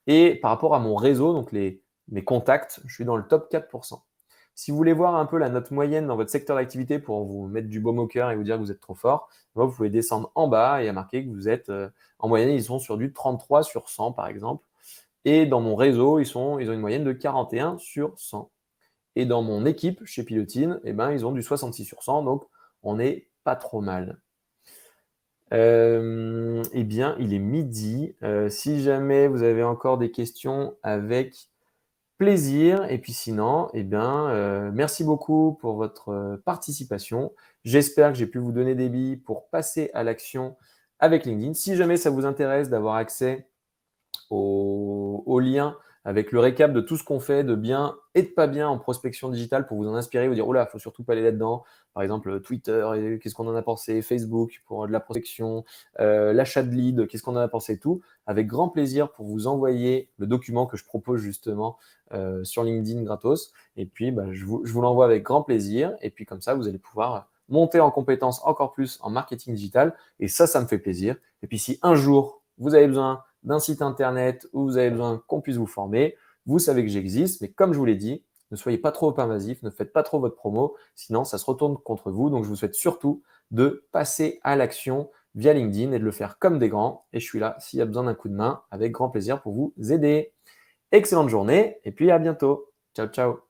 Et par rapport à mon réseau, donc mes contacts, je suis dans le top 4%. Si vous voulez voir un peu la note moyenne dans votre secteur d'activité pour vous mettre du baume au cœur et vous dire que vous êtes trop fort, vous pouvez descendre en bas et il y a marqué que vous êtes, en moyenne, ils sont sur du 33 sur 100, par exemple. Et dans mon réseau, ils ont une moyenne de 41 sur 100. Et dans mon équipe, chez Pilotine, eh ben, ils ont du 66 sur 100, donc on n'est pas trop mal. Eh bien, il est midi. Si jamais vous avez encore des questions, avec plaisir. Et puis sinon, eh bien, merci beaucoup pour votre participation. J'espère que j'ai pu vous donner des billes pour passer à l'action avec LinkedIn. Si jamais ça vous intéresse d'avoir accès au lien avec le récap de tout ce qu'on fait de bien et de pas bien en prospection digitale pour vous en inspirer, vous dire, oula, il faut surtout pas aller là-dedans. Par exemple, Twitter, qu'est-ce qu'on en a pensé, Facebook pour de la prospection, l'achat de leads, qu'est-ce qu'on en a pensé, tout. Avec grand plaisir pour vous envoyer le document que je propose justement sur LinkedIn gratos. Et puis, bah, je vous l'envoie avec grand plaisir. Et puis, comme ça, vous allez pouvoir monter en compétences encore plus en marketing digital. Et ça me fait plaisir. Et puis, si un jour, vous avez besoin d'un site internet ou vous avez besoin qu'on puisse vous former, vous savez que j'existe. Mais comme je vous l'ai dit, ne soyez pas trop invasif, ne faites pas trop votre promo, sinon ça se retourne contre vous. Donc, je vous souhaite surtout de passer à l'action via LinkedIn et de le faire comme des grands. Et je suis là s'il y a besoin d'un coup de main avec grand plaisir pour vous aider. Excellente journée et puis à bientôt. Ciao, ciao.